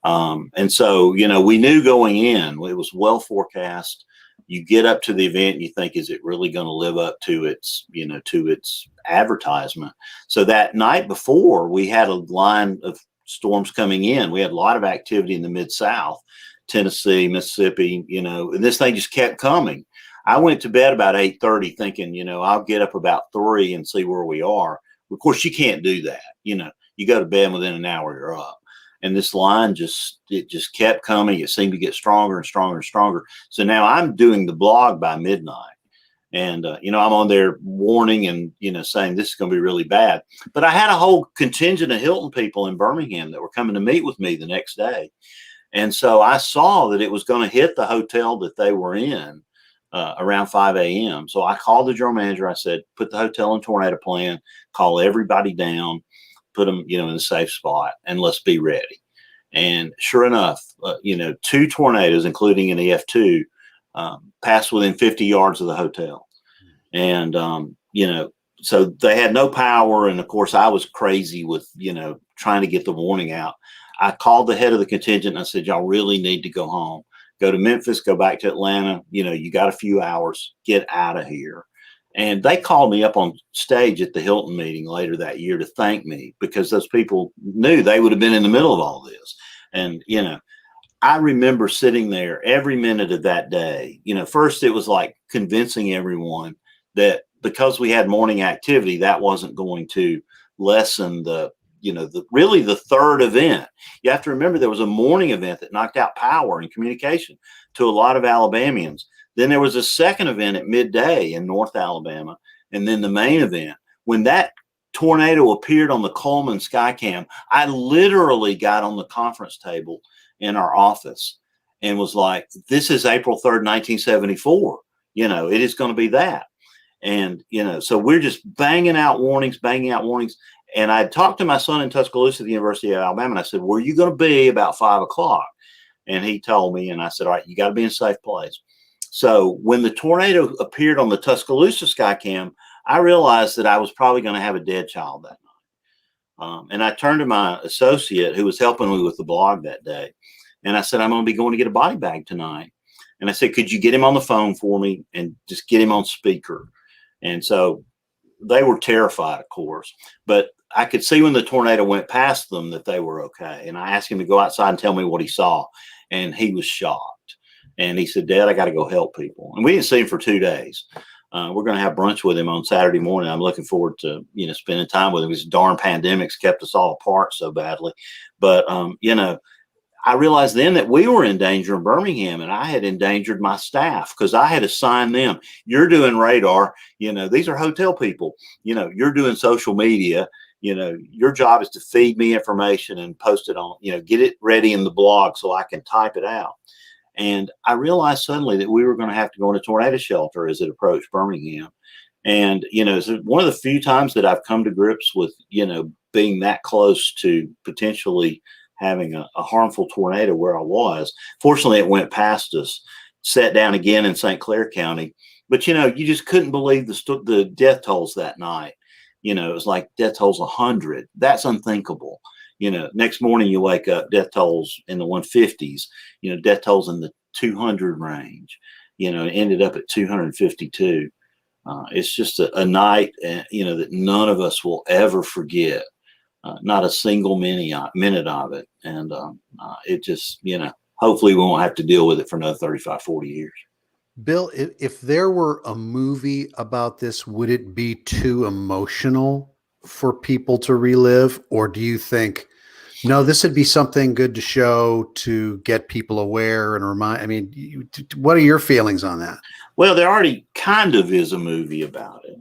And so, we knew going in, it was well forecast. You get up to the event and you think, is it really going to live up to its advertisement? So that night before, we had a line of storms coming in. We had a lot of activity in the Mid-South, Tennessee, Mississippi, and this thing just kept coming. I went to bed about 8:30 thinking, I'll get up about 3 and see where we are. Of course, you can't do that. You go to bed and within an hour, you're up. And this line just kept coming. It seemed to get stronger and stronger and stronger. So now I'm doing the blog by midnight. And, I'm on there warning and, saying this is going to be really bad. But I had a whole contingent of Hilton people in Birmingham that were coming to meet with me the next day. And so I saw that it was going to hit the hotel that they were in around 5 a.m. So I called the general manager. I said, put the hotel in tornado plan, call everybody down, put them, in a safe spot, and let's be ready. And sure enough, 2 tornadoes, including an EF2, passed within 50 yards of the hotel. And, so they had no power. And of course, I was crazy with, trying to get the warning out. I called the head of the contingent and I said, y'all really need to go home. Go to Memphis, go back to Atlanta. You got a few hours, get out of here. And they called me up on stage at the Hilton meeting later that year to thank me because those people knew they would have been in the middle of all this. And, I remember sitting there every minute of that day. First it was like convincing everyone that because we had morning activity, that wasn't going to lessen the third event. You have to remember there was a morning event that knocked out power and communication to a lot of Alabamians. Then there was a second event at midday in North Alabama. And then the main event. When that tornado appeared on the Coleman Skycam, I literally got on the conference table in our office and was like, this is April 3rd, 1974. It is going to be that. And, so we're just banging out warnings. And I talked to my son in Tuscaloosa at the University of Alabama, and I said, where are you going to be about 5 o'clock? And he told me, and I said, all right, you got to be in a safe place. So when the tornado appeared on the Tuscaloosa Skycam, I realized that I was probably going to have a dead child that night. And I turned to my associate who was helping me with the blog that day. And I said, I'm going to be going to get a body bag tonight. And I said, could you get him on the phone for me and just get him on speaker? And so they were terrified, of course, but I could see when the tornado went past them that they were okay. And I asked him to go outside and tell me what he saw. And he was shocked. And he said, Dad, I got to go help people. And we didn't see him for 2 days. We're going to have brunch with him on Saturday morning. I'm looking forward to, spending time with him. This darn pandemic's kept us all apart so badly. But, I realized then that we were in danger in Birmingham, and I had endangered my staff because I had assigned them. You're doing radar. These are hotel people. You're doing social media. Your job is to feed me information and post it on, get it ready in the blog so I can type it out. And I realized suddenly that we were going to have to go into tornado shelter as it approached Birmingham. And, it's one of the few times that I've come to grips with, being that close to potentially having a harmful tornado where I was. Fortunately, it went past us, sat down again in St. Clair County. But, you just couldn't believe the death tolls that night. It was like death tolls 100. That's unthinkable. Next morning you wake up, death tolls in the 150s, death tolls in the 200 range, it ended up at 252. It's just a night, that none of us will ever forget. Not a single minute of it. And it just, hopefully we won't have to deal with it for another 35, 40 years. Bill, if there were a movie about this, would it be too emotional for people to relive? Or do you think, no, this would be something good to show to get people aware and remind? What are your feelings on that? Well, there already kind of is a movie about it.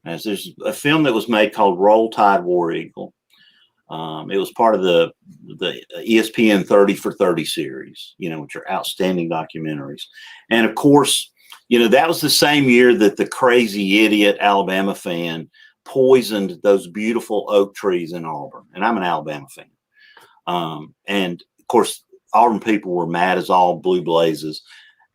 As there's a film that was made called Roll Tide, War Eagle. It was part of the ESPN 30 for 30 series, which are outstanding documentaries. And of course, that was the same year that the crazy idiot Alabama fan poisoned those beautiful oak trees in Auburn. And I'm an Alabama fan. And of course, Auburn people were mad as all blue blazes.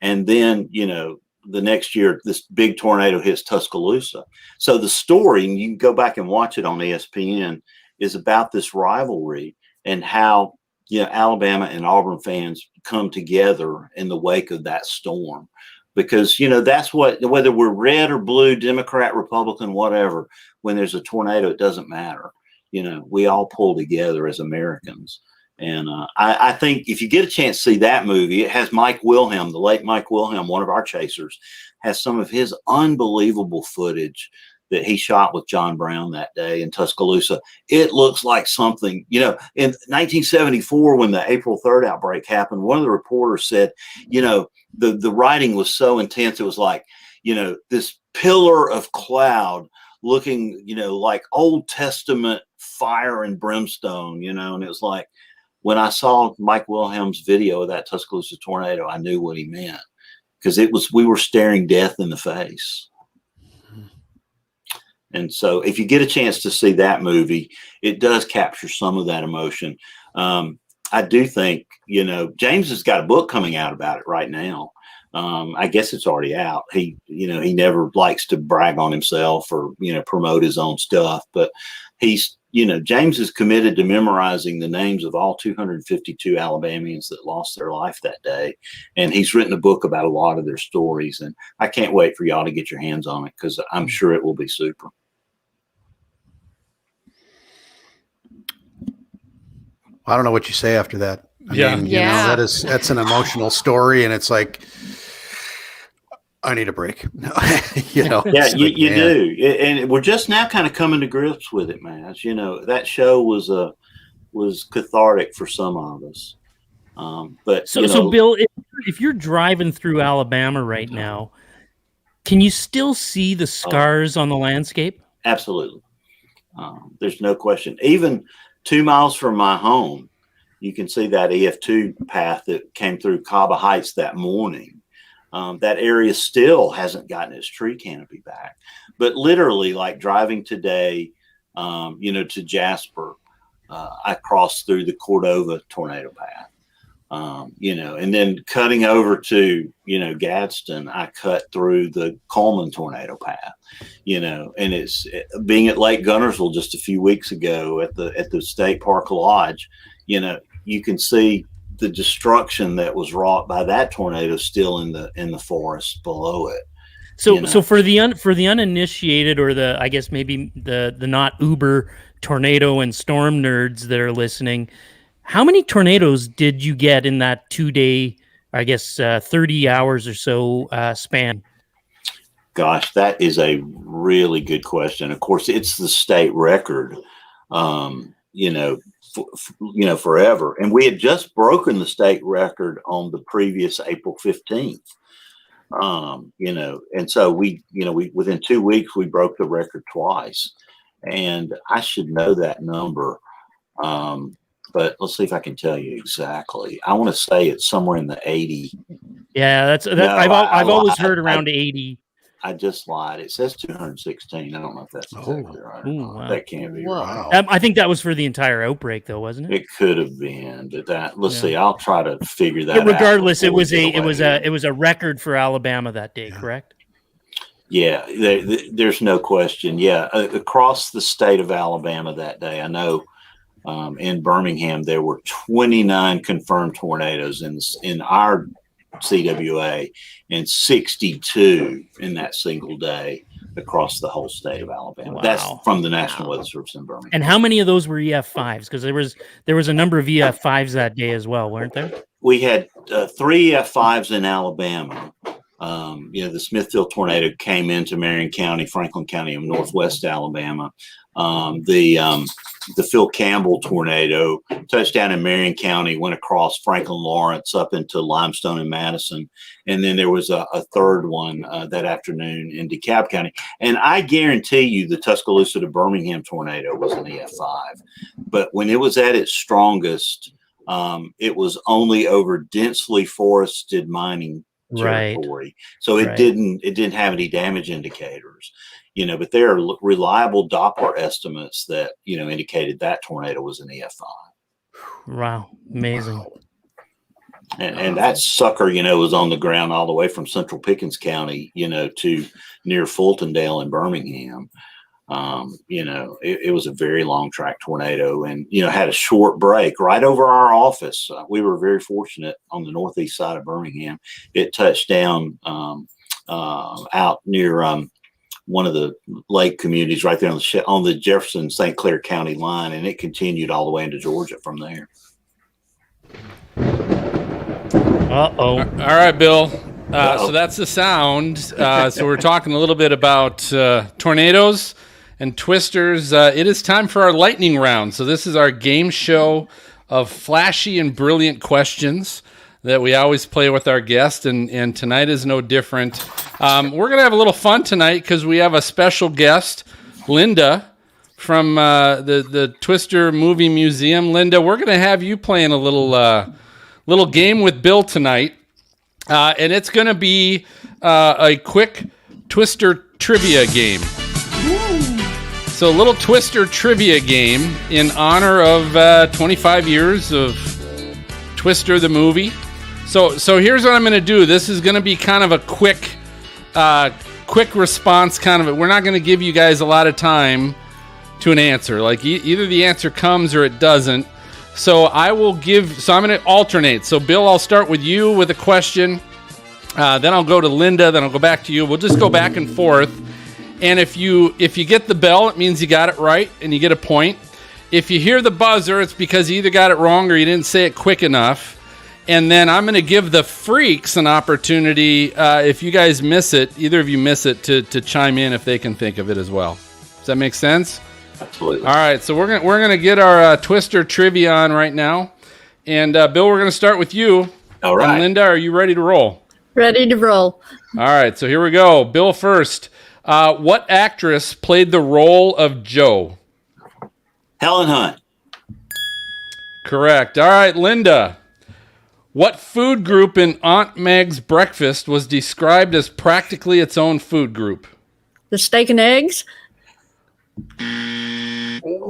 And then, the next year, this big tornado hits Tuscaloosa. So the story, and you can go back and watch it on ESPN, is about this rivalry and how, Alabama and Auburn fans come together in the wake of that storm. Because, that's whether we're red or blue, Democrat, Republican, whatever, when there's a tornado, it doesn't matter. We all pull together as Americans. And I think if you get a chance to see that movie, it has Mike Wilhelm, the late Mike Wilhelm, one of our chasers, has some of his unbelievable footage that he shot with John Brown that day in Tuscaloosa. It looks like something, in 1974, when the April 3rd outbreak happened, one of the reporters said, the writing was so intense. It was like, this pillar of cloud looking, like Old Testament fire and brimstone, and it was like, when I saw Mike Wilhelm's video of that Tuscaloosa tornado, I knew what he meant, because we were staring death in the face. And so if you get a chance to see that movie, it does capture some of that emotion. I do think, James has got a book coming out about it right now. I guess it's already out. He never likes to brag on himself or, promote his own stuff, but James is committed to memorizing the names of all 252 Alabamians that lost their life that day. And he's written a book about a lot of their stories. And I can't wait for y'all to get your hands on it, because I'm sure it will be super. I don't know what you say after that. I mean, that's an emotional story, and it's like, I need a break. Yeah, you do. And we're just now kind of coming to grips with it, man. That show was cathartic for some of us. But so Bill, if you're driving through Alabama right now, can you still see the scars on the landscape? Absolutely. There's no question. Even 2 miles from my home, you can see that EF2 path that came through Caba Heights that morning. That area still hasn't gotten its tree canopy back. But literally, like driving today, to Jasper, I crossed through the Cordova tornado path. And then cutting over to, Gadsden, I cut through the Coleman tornado path, and it's being at Lake Gunnersville just a few weeks ago at the State Park Lodge, you can see the destruction that was wrought by that tornado still in the forest below it. So for the uninitiated, or the, I guess maybe the not uber tornado and storm nerds that are listening, how many tornadoes did you get in that 2-day, I guess 30 hours or so span? Gosh, that is a really good question. Of course, it's the state record, forever. And we had just broken the state record on the previous April 15th. And so we within 2 weeks, we broke the record twice. And I should know that number. But let's see if I can tell you exactly. I want to say it's somewhere in the 80. Yeah, I've always heard around 80. I just lied. It says 216. I don't know if that's exactly right. Ooh, wow. That can't be right. I think that was for the entire outbreak, though, wasn't it? It could have been, but let's see. I'll try to figure that out. Regardless, it was a record for Alabama that day, correct? Yeah, there's no question. Yeah, across the state of Alabama that day, I know in Birmingham there were 29 confirmed tornadoes in our CWA and 62 in that single day across the whole state of Alabama. Wow. That's from the National Weather Service in Birmingham. And how many of those were EF5s? Because there was a number of EF5s that day as well, weren't there? We had 3 EF5s in Alabama. The Smithfield tornado came into Marion County, Franklin County, and northwest Alabama. The Phil Campbell tornado touched down in Marion County, went across Franklin Lawrence up into Limestone and Madison. And then there was a third one that afternoon in DeKalb County. And I guarantee you the Tuscaloosa to Birmingham tornado was an EF5. But when it was at its strongest, it was only over densely forested mining territory. Right. So it didn't have any damage indicators. But there are reliable Doppler estimates that, indicated that tornado was an EF5. Wow. Amazing. Wow. And that sucker, was on the ground all the way from central Pickens County, to near Fultondale in Birmingham. It was a very long track tornado and, had a short break right over our office. We were very fortunate on the northeast side of Birmingham. It touched down out near one of the lake communities right there on the Jefferson St. Clair County line, and it continued all the way into Georgia from there. Uh-oh. All right, Bill. So that's the sound. So we're talking a little bit about tornadoes and twisters. It is time for our lightning round. So this is our game show of flashy and brilliant questions that we always play with our guests, and tonight is no different. We're going to have a little fun tonight because we have a special guest, Linda, from the Twister Movie Museum. Linda, we're going to have you playing a little game with Bill tonight, and it's going to be a quick Twister trivia game. So a little Twister trivia game in honor of 25 years of Twister the movie. So here's what I'm going to do. This is going to be kind of a quick response kind of. We're not going to give you guys a lot of time to an answer. Like either the answer comes or it doesn't. So I'm going to alternate. So Bill, I'll start with you with a question. Then I'll go to Linda. Then I'll go back to you. We'll just go back and forth. And if you get the bell, it means you got it right and you get a point. If you hear the buzzer, it's because you either got it wrong or you didn't say it quick enough. And then I'm going to give the freaks an opportunity, if you guys miss it, either of you miss it, to chime in if they can think of it as well. Does that make sense? Absolutely. All right, so we're gonna get our Twister trivia on right now. And Bill, we're going to start with you. All right. And Linda, are you ready to roll? Ready to roll. All right, so here we go. Bill first. What actress played the role of Joe? Helen Hunt. Correct. All right, Linda. What food group in Aunt Meg's breakfast was described as practically its own food group? The steak and eggs?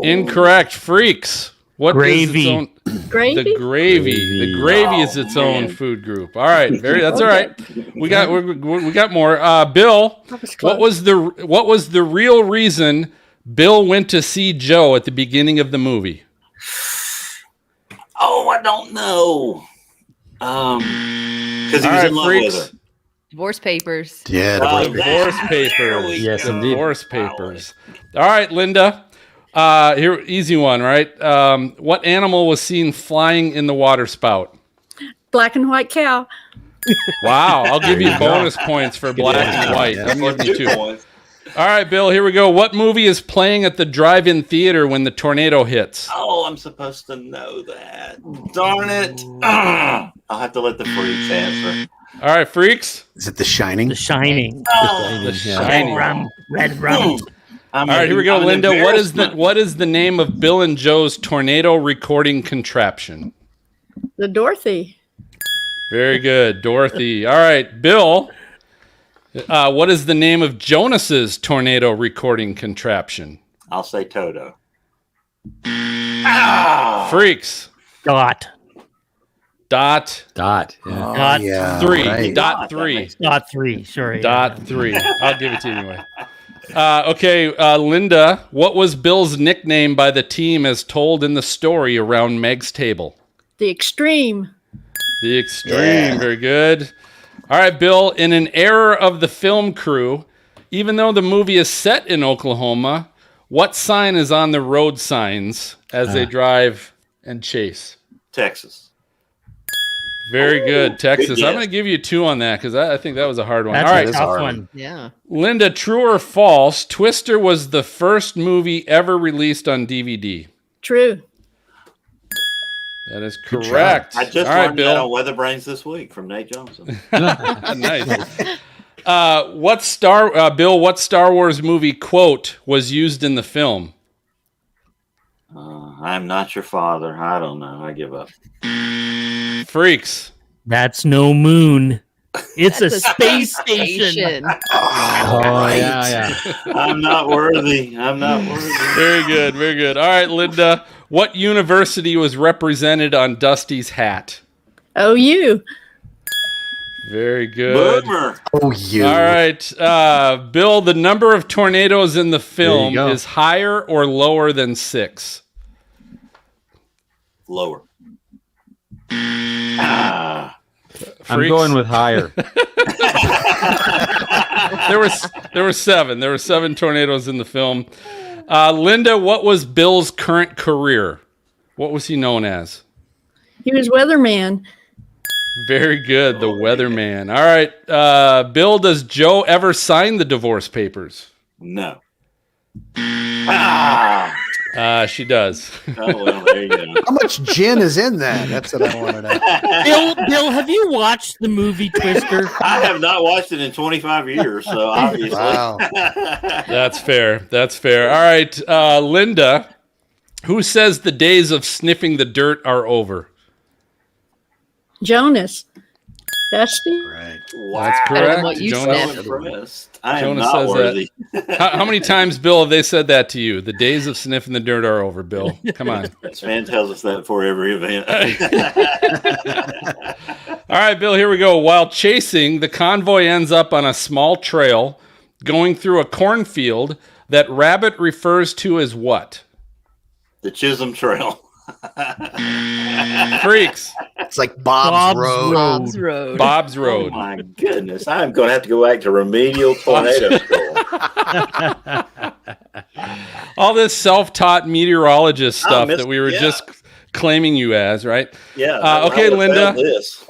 Incorrect. Freaks. What gravy. Is its own... Gravy? The gravy. The gravy is its own food group. All right, that's all right. We got more. Bill, what was the real reason Bill went to see Joe at the beginning of the movie? Oh, I don't know. Because he All was right, in love freaks. with her. Divorce papers. Yeah. Divorce papers. Yes, indeed. Divorce papers. All right, Linda. Here, easy one, right? What animal was seen flying in the water spout? Black and white cow. Wow, I'll give you you go. bonus points for black and white. Yeah. I'm giving you 2. 2 points. All right, Bill, here we go. What movie is playing at the drive-in theater when the tornado hits? Oh, I'm supposed to know that. Darn it. I'll have to let the freaks answer. All right, freaks. Is it The Shining? The Shining. The Shining. Red rum. All right, here we go, Linda. What is the name of Bill and Joe's tornado recording contraption? The Dorothy. Very good, Dorothy. All right, Bill. What is the name of Jonas's tornado recording contraption? I'll say Toto. Freaks. Dot. Dot. Dot. Yeah. Dot. Yeah. 3. right. Dot 3. Dot 3. Sorry. Dot 3. I'll give it to you anyway. Okay, Linda. What was Bill's nickname by the team as told in the story around Meg's table? The Extreme. The Extreme. Very good. All right, Bill. In an error of the film crew, even though the movie is set in Oklahoma, what sign is on the road signs as they drive and chase? Texas. Very good, Texas. good I'm guess. going to give you 2 on that because I think that was a hard one. That's All a right, is tough hard. one. Yeah. Linda, true or false? Twister was the first movie ever released on DVD. True. That is Good correct. I just All right, learned that on Bill. Weather Brains this week from Nate Johnson. Nice. Bill, what Star Wars movie quote was used in the film? I'm not your father. I don't know. I give up. Freaks. That's no moon. It's a space station. Oh, yeah. I'm not worthy. I'm not worthy. Very good, very good. All right, Linda. What university was represented on Dusty's hat? OU. Very good. Boomer. Oh, you. All right. Bill, the number of tornadoes in the film go. is higher or lower than 6? Lower. Ah. I'm Freaks? going with higher. There were 7. There were 7 tornadoes in the film. Linda, what was Bill's current career? What was he known as? He was weatherman. Very good, the weatherman. All right, Bill, does Joe ever sign the divorce papers? No. Ah. She does. Oh, well, there you go. How much gin is in that? That's what I want to know. Bill, have you watched the movie Twister? I have not watched it in 25 years, so obviously. Wow. That's fair. That's fair. All right, Linda, who says the days of sniffing the dirt are over? Jonas. Dusty. Right. Wow. That's Better than correct. what you Jonas, So sniffed. impressed. I am Jonas not says worthy. how many times, Bill, have they said that to you? The days of sniffing the dirt are over, Bill. Come on. Sven tells us that for every event. All right, Bill, here we go. While chasing, the convoy ends up on a small trail going through a cornfield that Rabbit refers to as what? The Chisholm Trail. Freaks. It's like Bob's Road. Bob's Road. Bob's Oh Road. my goodness. I'm going to have to go back to remedial tornado school. All this self-taught meteorologist stuff missed- that we were yeah. just claiming you as, right? Yeah. Okay, I would've Linda. found this.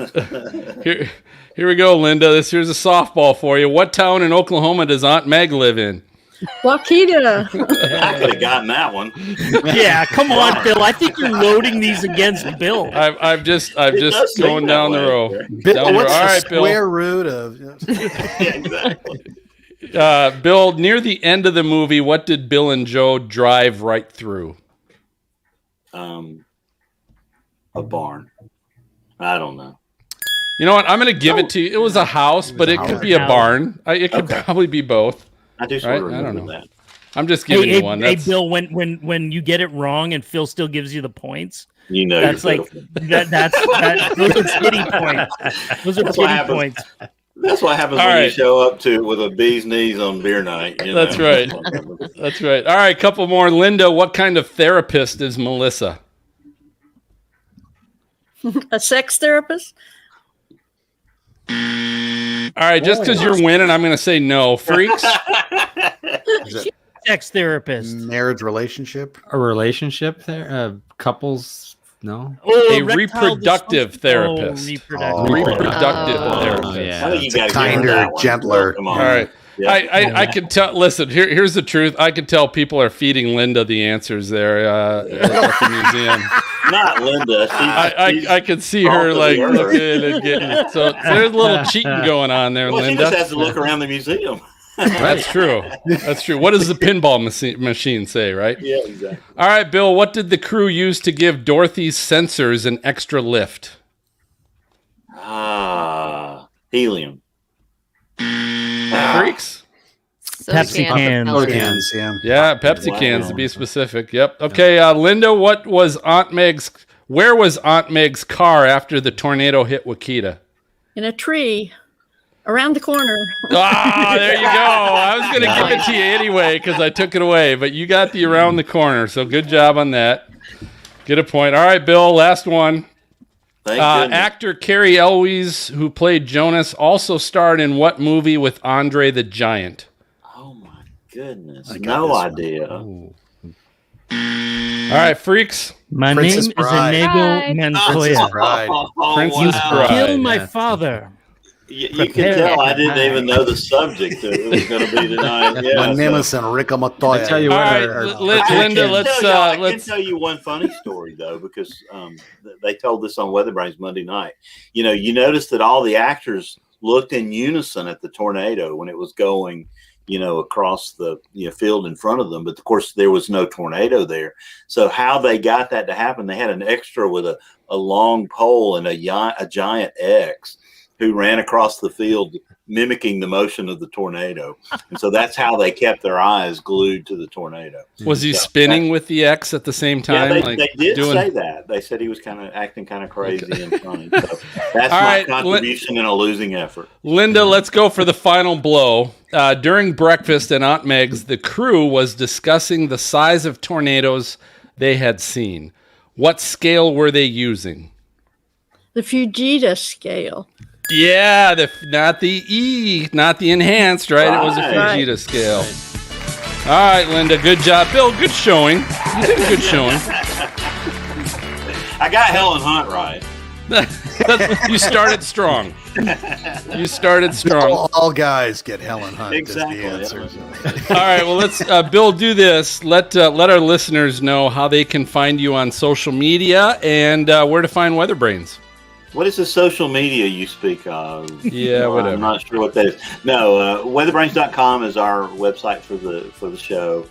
Here we go, Linda. Here's a softball for you. What town in Oklahoma does Aunt Meg live in? Waukeeta. I could have gotten that one. Yeah, come on, Bill. I think you're loading these against Bill. I've just does seem going that down the way. row. Bill, Down the what's row. All the right, Bill. square root of? Yeah, exactly. Bill, near the end of the movie, what did Bill and Joe drive right through? A barn. I don't know. You know what? I'm going to give it to you. It was a house, but it could be a barn. It could probably be both. I just Right? remember I don't know. that. I'm just giving you one. Hey, That's, Bill, when you get it wrong and Phil still gives you the points, You know, that's you're like pitiful. those are pity points. Those are That's what pity happens. points. That's what happens All when you right. show up to with a bee's knees on beer night. You That's know? right. That's right. All right, couple more. Linda, what kind of therapist is Melissa? A sex therapist. All right, just because you're winning, I'm going to say no. Freaks? Sex therapist. Marriage relationship. A relationship there? Couples? No. A erectile reproductive dysfunction? therapist. Reproductive. Therapist. Yeah. I think you got Kinder, gentler. Come on. All right. Yeah. I can tell. Listen, here's the truth. I can tell people are feeding Linda the answers there at the museum. Not Linda. I can see her like looking and getting. So there's a little cheating going on there, Well, she Linda. just has to look around the museum. That's true. That's true. What does the pinball machine say, right? Yeah, exactly. All right, Bill. What did the crew use to give Dorothy's sensors an extra lift? Helium. Freaks. Pepsi cans. Soda cans, yeah. Yeah, Pepsi Wow. cans to be specific. Yep. Okay, Linda. Where was Aunt Meg's car after the tornado hit Wakita? In a tree around the corner. Ah, there you go. I was going to give it to you anyway because I took it away, but you got the around the corner. So good job on that. Get a point. All right, Bill, last one. Thank goodness. Actor Cary Elwes, who played Jonas, also starred in what movie with Andre the Giant? Oh my goodness. I got No this one. idea. All right, freaks. My Princess name is Bride. Inigo Hi. Montoya. Right. Princess Bride. Kill my Yeah. father. You can tell I didn't even know the subject that it was going to be tonight. Yeah, My name is Enrico Montoya. I tell you All what, right, Linda, I can let's. tell you one funny story though, because they told this on Weatherbrains Monday night. You noticed that all the actors looked in unison at the tornado when it was going, across the field in front of them. But of course, there was no tornado there. So how they got that to happen? They had an extra with a long pole and a giant X who ran across the field mimicking the motion of the tornado. And so that's how they kept their eyes glued to the tornado. Was he So spinning with the X at the same time? Yeah, they did say that. They said he was kind of acting kind of crazy and funny. So that's All my right, contribution in a losing effort. Linda, let's go for the final blow. During breakfast at Aunt Meg's, the crew was discussing the size of tornadoes they had seen. What scale were they using? The Fujita scale. Yeah, not the enhanced, right? It was a Right. Fujita scale. All right, Linda, good job. Bill, good showing. You did a good showing. I got Helen Hunt right. You started strong. You started strong. All guys get Helen Hunt Exactly. as the answer. All right, well, let's, Bill, do this. Let our listeners know how they can find you on social media and where to find Weatherbrains. What is the social media you speak of? Yeah, whatever. I'm not sure what that is. No, weatherbrains.com is our website for the show.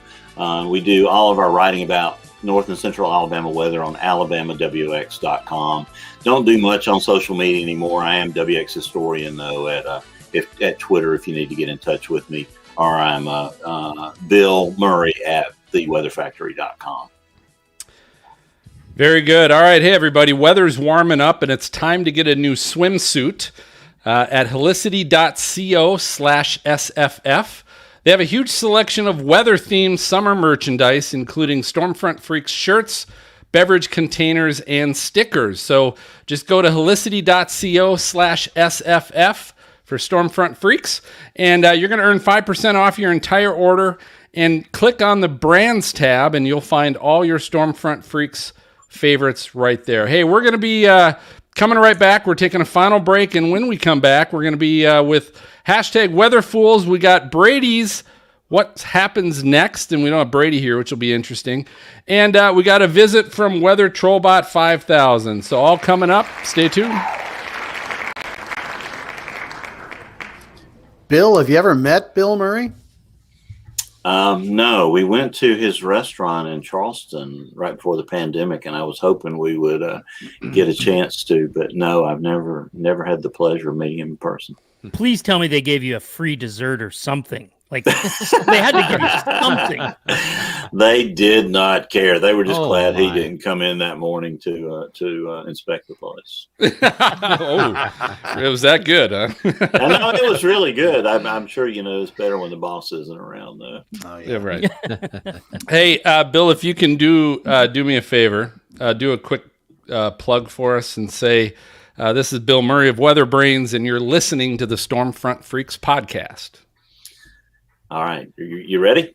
We do all of our writing about North and Central Alabama weather on alabamawx.com. Don't do much on social media anymore. I am WX historian though at Twitter if you need to get in touch with me, or I'm Bill Murray at theweatherfactory.com. Very good. All right. Hey, everybody. Weather's warming up, and it's time to get a new swimsuit at helicity.co/SFF. They have a huge selection of weather-themed summer merchandise, including Stormfront Freaks shirts, beverage containers, and stickers. So just go to helicity.co/SFF for Stormfront Freaks, and you're going to earn 5% off your entire order. And click on the Brands tab, and you'll find all your Stormfront Freaks favorites right there. Hey, we're going to be coming right back. We're taking a final break, and when we come back, we're going to be with #WeatherFools. We got Brady's What Happens Next, and we don't have Brady here, which will be interesting. And we got a visit from Weather Trollbot 5000. So all coming up. Stay tuned. Bill, have you ever met Bill Murray? No, we went to his restaurant in Charleston right before the pandemic, and I was hoping we would get a chance to, but no, I've never had the pleasure of meeting him in person. Please tell me they gave you a free dessert or something. Like they had to give you something. They did not care. They were just glad he my. didn't come in that morning to inspect the place. Oh, it was that good, huh? I know it was really good. I'm sure it's better when the boss isn't around, though. Oh, Yeah, right. Hey, Bill, if you can do me a favor, do a quick plug for us and say This is Bill Murray of Weather Brains, and you're listening to the Stormfront Freaks podcast. All right. You ready?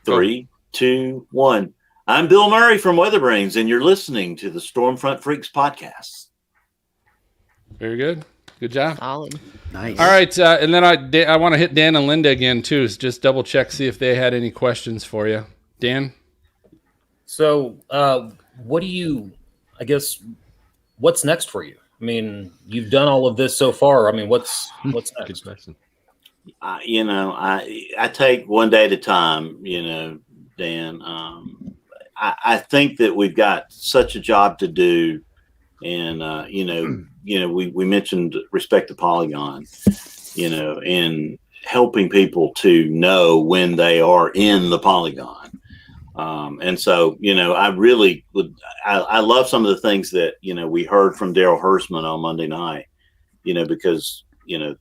3, 2, 1. I'm Bill Murray from Weather Brains, and you're listening to the Stormfront Freaks podcast. Very good. Good job. Solid. Nice. All right. And then I want to hit Dan and Linda again, too. So just double check, see if they had any questions for you. Dan? So, what's next for you? I mean, you've done all of this so far. I mean, what's next? Good question. I take one day at a time, Dan. I think that we've got such a job to do. And, we mentioned Respect the Polygon, and helping people to know when they are in the Polygon. And so, I really I love some of the things that, we heard from Daryl Hersman on Monday night, because,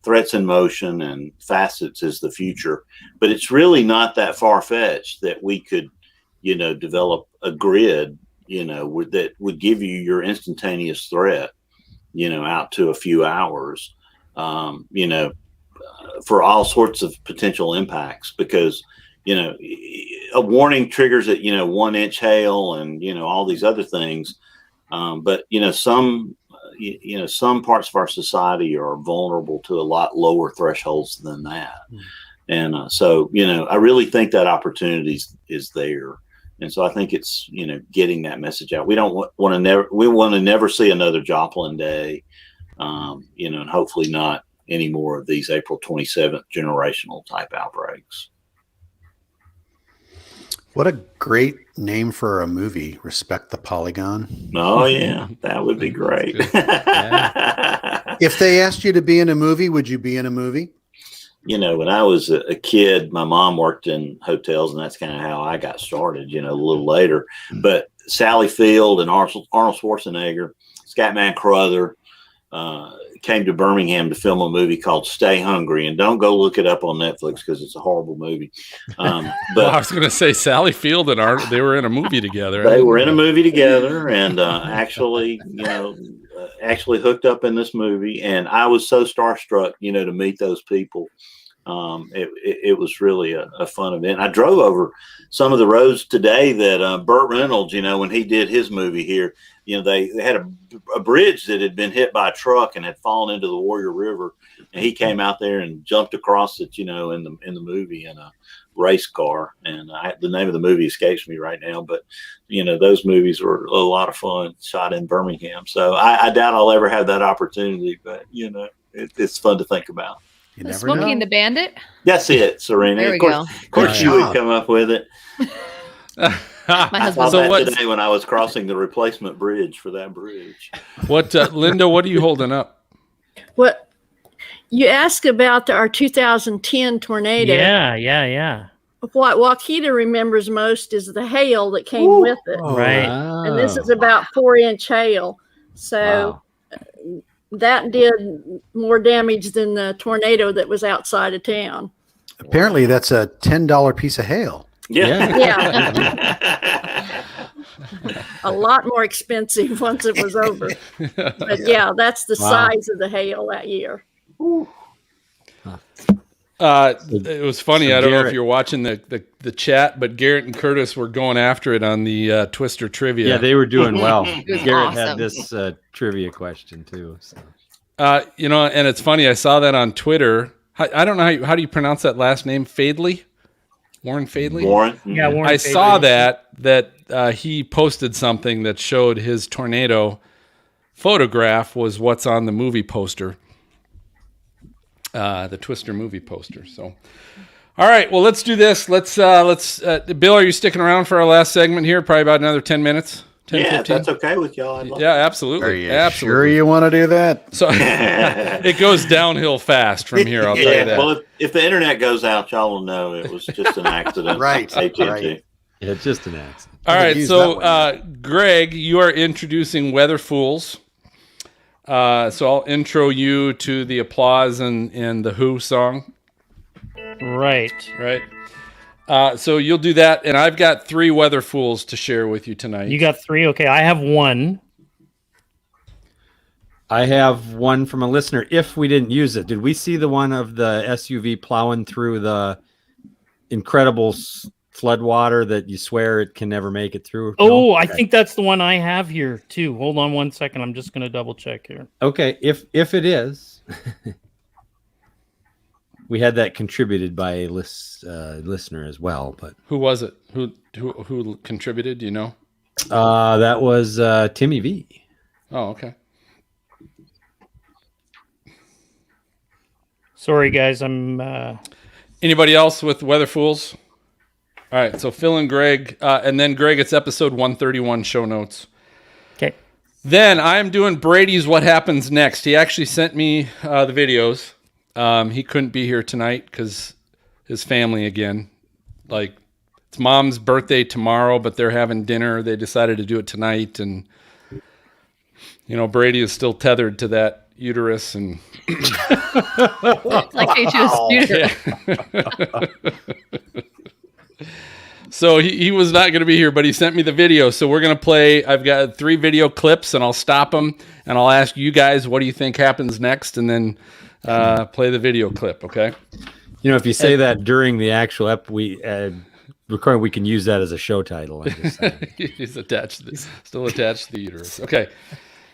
threats in motion and facets is the future, but it's really not that far fetched that we could, develop a grid, that would give you your instantaneous threat, out to a few hours, for all sorts of potential impacts, because, a warning triggers at, 1 inch hail and, all these other things. But, some parts of our society are vulnerable to a lot lower thresholds than that. And so, I really think that opportunity is there. And so I think it's, getting that message out. We don't want to never see another Joplin Day, and hopefully not any more of these April 27th generational type outbreaks. What a great name for a movie, Respect the Polygon. Oh, yeah, that would be great. If they asked you to be in a movie, would you be in a movie? When I was a kid, my mom worked in hotels, and that's kind of how I got started, a little later. But Sally Field and Arnold Schwarzenegger, Scatman Crothers, came to Birmingham to film a movie called Stay Hungry. And don't go look it up on Netflix because it's a horrible movie. But I was going to say Sally Field and Art, they were in a movie together. They were in a movie together and actually hooked up in this movie. And I was so starstruck, to meet those people. It was really a fun event. I drove over some of the roads today that Burt Reynolds, when he did his movie here, they had a bridge that had been hit by a truck and had fallen into the Warrior River, and he came out there and jumped across it, in the movie in a race car. And the name of the movie escapes me right now, but those movies were a lot of fun, shot in Birmingham. So I doubt I'll ever have that opportunity, but it's fun to think about. You never Smokey know. and the Bandit. That's it, Serena. There we Of course, you would come up with it. My I saw husband's that today when I was crossing the replacement bridge for that bridge. What, Linda, what are you holding up? What you ask about our 2010 tornado? Yeah. What Waukeeta remembers most is the hail that came with it. Right. And this is about 4-inch hail. So that did more damage than the tornado that was outside of town. Apparently, that's a $10 piece of hail. Yeah. A lot more expensive once it was over. But yeah, that's the size of the hail that year. It was funny. I don't know if you're watching the chat, but Garrett and Curtis were going after it on the Twister trivia. Yeah, they were doing well. Garrett awesome. had this trivia question too. So. And it's funny. I saw that on Twitter. I don't know how do you pronounce that last name? Fadley? Warren Fadley? Warren. Yeah, Warren I Fadley. saw that he posted something that showed his tornado photograph was what's on the movie poster. The Twister movie poster. So, all right, well, let's do this. Let's Bill, are you sticking around for our last segment here? Probably about another 10 minutes. 10, Yeah, 15? that's okay with y'all. I'd love Yeah, absolutely. Are you absolutely. sure you want to do that? So it goes downhill fast from here. I'll tell you that. Well, if the internet goes out, y'all will know it was just an accident. Right, AT&T. right. Yeah, just an accident. All right, use so that one. Greg, you are introducing Weather Fools. So I'll intro you to the applause and the Who song. Right. Right. So you'll do that, and I've got 3 Weather Fools to share with you tonight. You got 3? Okay, I have 1. I have one from a listener. If we didn't use it, did we see the one of the SUV plowing through the incredible floodwater that you swear it can never make it through? Oh, No? I Okay. think that's the one I have here too. Hold on one second. I'm just going to double check here. Okay, if it is, we had that contributed by a listener as well. But Who was it? Who contributed? Do you know? that was Timmy V. Oh, okay. Sorry, guys. I'm. Anybody else with Weather Fools? All right, so Phil and Greg, and then Greg, it's episode 131 show notes. Okay. Then I'm doing Brady's What Happens Next. He actually sent me the videos. He couldn't be here tonight because his family again. Like, it's mom's birthday tomorrow, but they're having dinner. They decided to do it tonight, and Brady is still tethered to that uterus, and Like they chose uterus. so he was not going to be here, but he sent me the video. So we're going to play. I've got 3 video clips, and I'll stop them, and I'll ask you guys, what do you think happens next, and then play the video clip. Okay. If you say that during the actual recording, we can use that as a show title. I'm just saying. He's still attached to the uterus. Okay.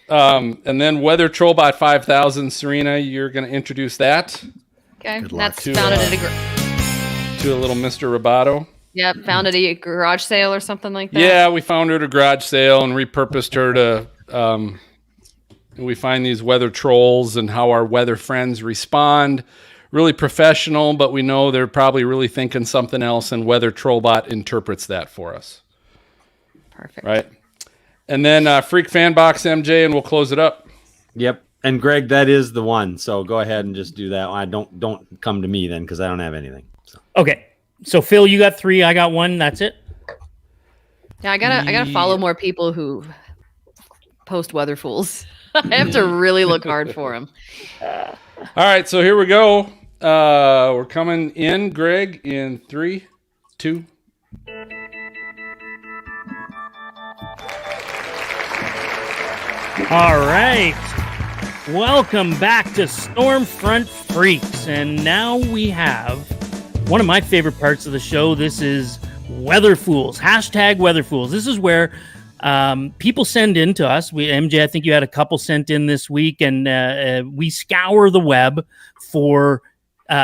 And then Weather Trollbot 5000, Serena, you're going to introduce that Okay, Good luck. that's founded at to a little Mr. Roboto. found at a garage sale or something like that. Yeah, we found her at a garage sale and repurposed her to. We find these weather trolls and how our weather friends respond. Really professional, but we know they're probably really thinking something else, and Weather Trollbot interprets that for us. Perfect. Right. And then Freak Fanbox MJ, and we'll close it up. Yep. And Greg, that is the one. So go ahead and just do that. I don't come to me then because I don't have anything. So. Okay. So Phil, you got 3. I got 1. That's it. Yeah, I gotta follow more people who post weather fools. I have to really look hard for them. All right, so here we go. We're coming in, Greg, in 3, 2. All right. Welcome back to Stormfront Freaks. And now we have one of my favorite parts of the show. This is Weather Fools. Hashtag Weather Fools. This is where people send in to us. MJ, I think you had a couple sent in this week, and we scour the web for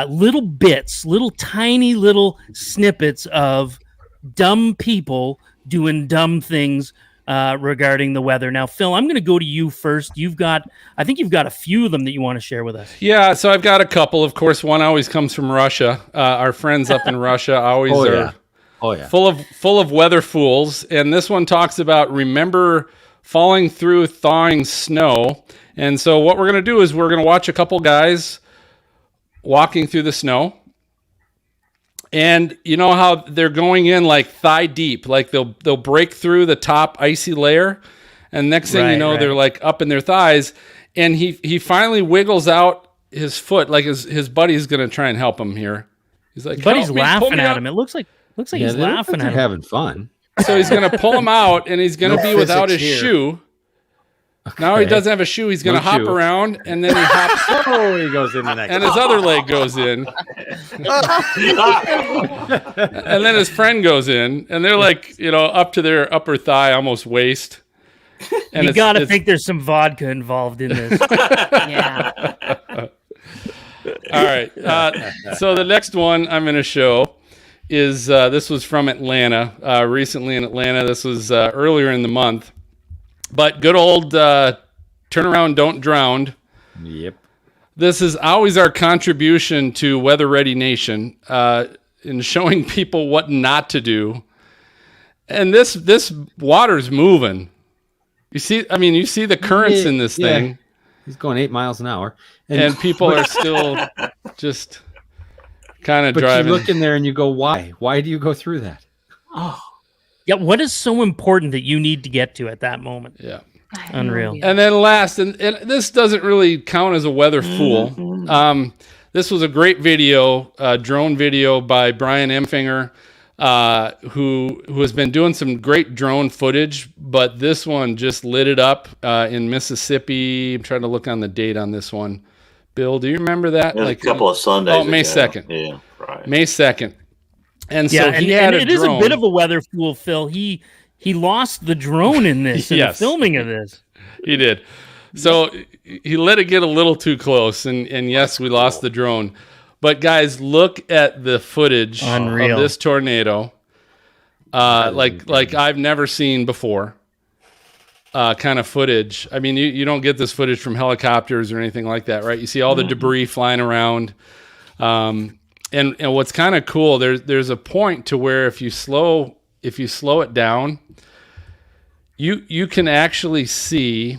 little bits, little tiny little snippets of dumb people doing dumb things regarding the weather. Now, Phil, I'm going to go to you first. I think you've got a few of them that you want to share with us. Yeah, so I've got a couple. Of course, one always comes from Russia. Our friends up in Russia always full of weather fools. And this one talks about remember falling through thawing snow. And so what we're going to do is we're going to watch a couple guys walking through the snow. And you know how they're going in like thigh deep, like they'll break through the top icy layer, and next thing you know, they're like up in their thighs. And he finally wiggles out his foot, like his buddy's gonna try and help him here. He's like, buddy's "Help me, pull laughing me at out." him. It looks like he's laughing at him. Having fun. So he's gonna pull him out, and he's gonna be without his shoe. Now he doesn't have a shoe. He's gonna hop around, and then he hops. Oh, he goes in the next. And his other leg goes in. And then his friend goes in, and they're like, up to their upper thigh, almost waist. And you got to think there's some vodka involved in this. Yeah. All right. So the next one I'm going to show is this was from Atlanta, recently in Atlanta. This was earlier in the month. But good old turn around, don't drown. Yep. This is always our contribution to Weather Ready Nation in showing people what not to do. And this water's moving. You see the currents in this thing. He's going 8 miles an hour. And people are still just kind of driving. But you look in there and you go, why? Why do you go through that? Oh. Yeah, what is so important that you need to get to at that moment? Yeah. Unreal. And then last, and this doesn't really count as a weather fool. This was a great video, drone video by Brian Empfinger, who has been doing some great drone footage, but this one just lit it up in Mississippi. I'm trying to look on the date on this one. Bill, do you remember that? It was a couple of Sundays Oh, May ago. 2nd. Yeah, right. May 2nd. And Yeah, so and, he had and it is a bit of a weather fool, Phil. He lost the drone in this, in the Yes. filming of this. He did. So he let it get a little too close, and yes, we lost the drone. But guys, look at the footage Unreal. of this tornado, like I've never seen before. Kind of footage. I mean, you don't get this footage from helicopters or anything like that, right? You see all the debris flying around, and what's kind of cool. There's a point to where if you slow it down, you can actually see.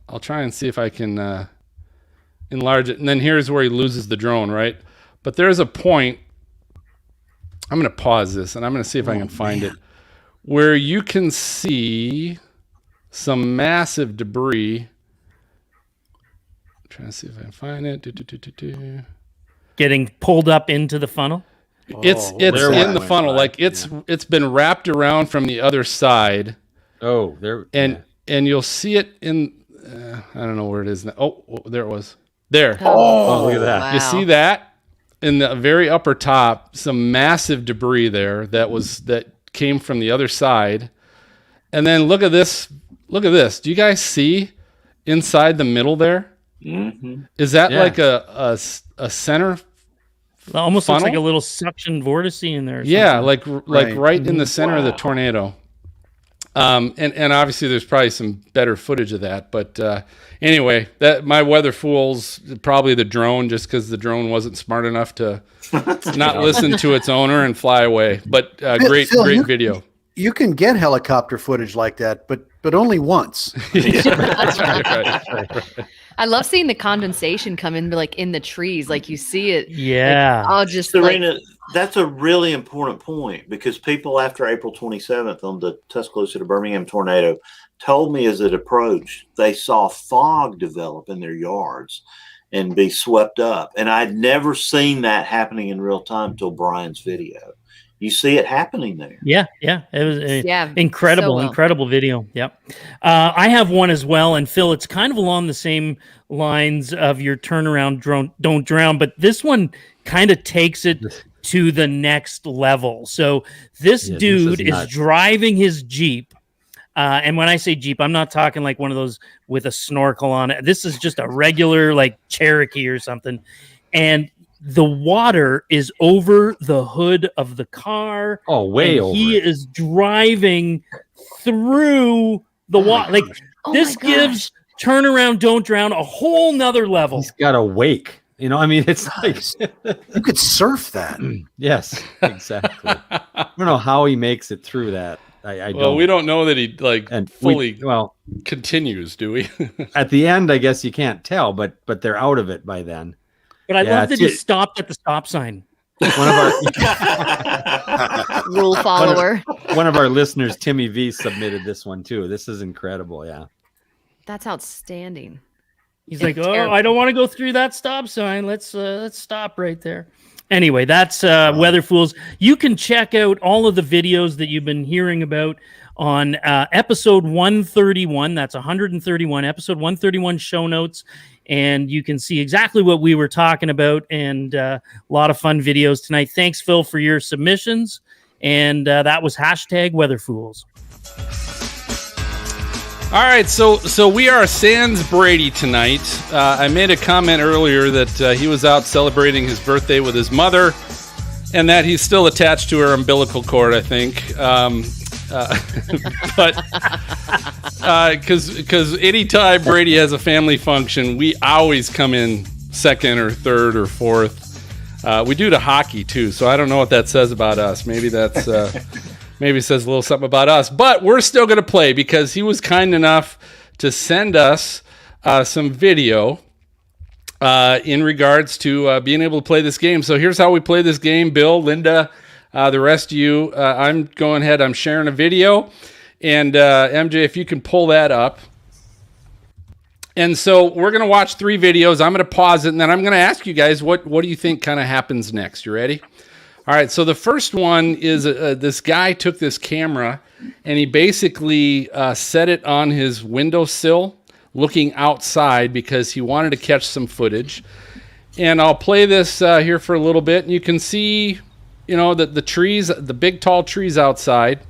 I'll try and see if I can enlarge it. And then here's where he loses the drone, right? But there's a point. I'm going to pause this, and I'm going to see if I can find it, where you can see some massive debris. I'm trying to see if I can find it. Getting pulled up into the funnel. It's there in it the went, funnel. right, Like it's been wrapped around from the other side. Oh, there. And you'll see it in I don't know where it is now. Oh, there it was. There. Oh, look at that. Wow. You see that? In the very upper top, some massive debris there that came from the other side. And then look at this. Look at this. Do you guys see inside the middle there? Mm-hmm. Is that Yeah. like a center? Almost looks like Funnel? a little suction vortice in there. Or Yeah, something. like right in the center of the tornado. And obviously there's probably some better footage of that, but anyway, that my weather fool's probably the drone, just because the drone wasn't smart enough to not listen to its owner and fly away. But great Phil, video. You can get helicopter footage like that, but only once. That's right. I love seeing the condensation come in, like in the trees, like you see it. Yeah. Like, I'll just like, Serena, that's a really important point, because people after April 27th on the Tuscaloosa to Birmingham tornado told me as it approached, they saw fog develop in their yards and be swept up. And I'd never seen that happening in real time till Brian's video. You see it happening there. Yeah. It was incredible, so well. incredible video. Yep. I have one as well, and Phil, it's kind of along the same lines of your turnaround drone, don't drown, but this one kind of takes it to the next level. So this dude is driving his Jeep. And when I say Jeep, I'm not talking like one of those with a snorkel on it. This is just a regular like Cherokee or something. And the water is over the hood of the car. Oh, way over. He is driving through the water. Like this gives turnaround, don't drown a whole nother level. He's got a wake. You know, I mean, it's like You could surf that. yes, exactly. I don't know how he makes it through that. I Well, don't. we don't know that he like and fully well, continues, do we? at the end, I guess you can't tell, but they're out of it by then. But I Yeah, love that it's he it. stopped at the stop sign. One of our rule follower. one of our listeners, Timmy V, submitted this one too. This is incredible. Yeah. That's outstanding. He's like, "Oh, Terrible. I don't want to go through that stop sign. Let's stop right there." Anyway, that's Weather Fools. You can check out all of the videos that you've been hearing about on episode 131. That's 131, episode 131 show notes. And you can see exactly what we were talking about, and a lot of fun videos tonight. Thanks, Phil, for your submissions. And that was #WeatherFools. All right, so we are Sans Brady tonight. I made a comment earlier that he was out celebrating his birthday with his mother, and that he's still attached to her umbilical cord, I think. But because anytime Brady has a family function, we always come in second or third or fourth. We do to hockey too, so I don't know what that says about us. Maybe that's maybe it says a little something about us. But we're still going to play because he was kind enough to send us some video in regards to being able to play this game. So here's how we play this game. Bill, Linda, the rest of you, I'm going ahead. I'm sharing a video. And MJ, if you can pull that up. And so we're going to watch 3 videos. I'm going to pause it, and then I'm going to ask you guys what do you think kind of happens next. You ready? All right, so the first one is this guy took this camera and he basically set it on his windowsill looking outside because he wanted to catch some footage. And I'll play this here for a little bit, and you can see, the trees, the big tall trees outside,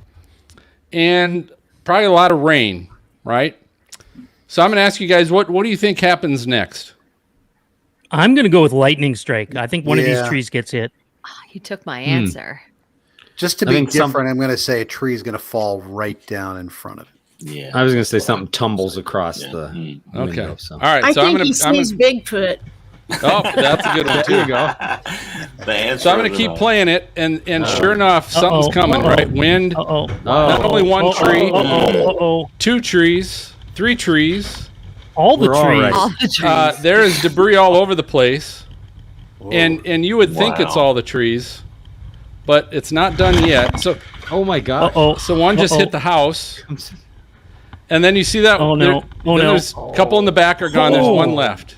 and probably a lot of rain, right? So I'm going to ask you guys, what do you think happens next? I'm going to go with lightning strike. I think one of these Yeah. trees gets hit. You took my answer. Just to I be think different, I'm going to say a tree is going to fall right down in front of it. Yeah. I was going to say something tumbles across Yeah. the Okay. window. So. All right. I So think I'm he gonna. sees Bigfoot. Oh, that's a good one too. The answer So I'm going of to it keep all. playing it, and sure enough, something's Uh-oh. coming. Uh-oh. Right, wind. Uh-oh. Not only one tree, Uh-oh. 2 trees, 3 trees. All the We're all trees. right. All the trees. There is debris all over the place, and you would think it's Wow. all the trees, but it's not done yet. So Oh my God. Uh-oh. one just hit the house, and then you see that. Oh, no. Oh, then no. There's a couple in the back are gone. There's Oh. one left.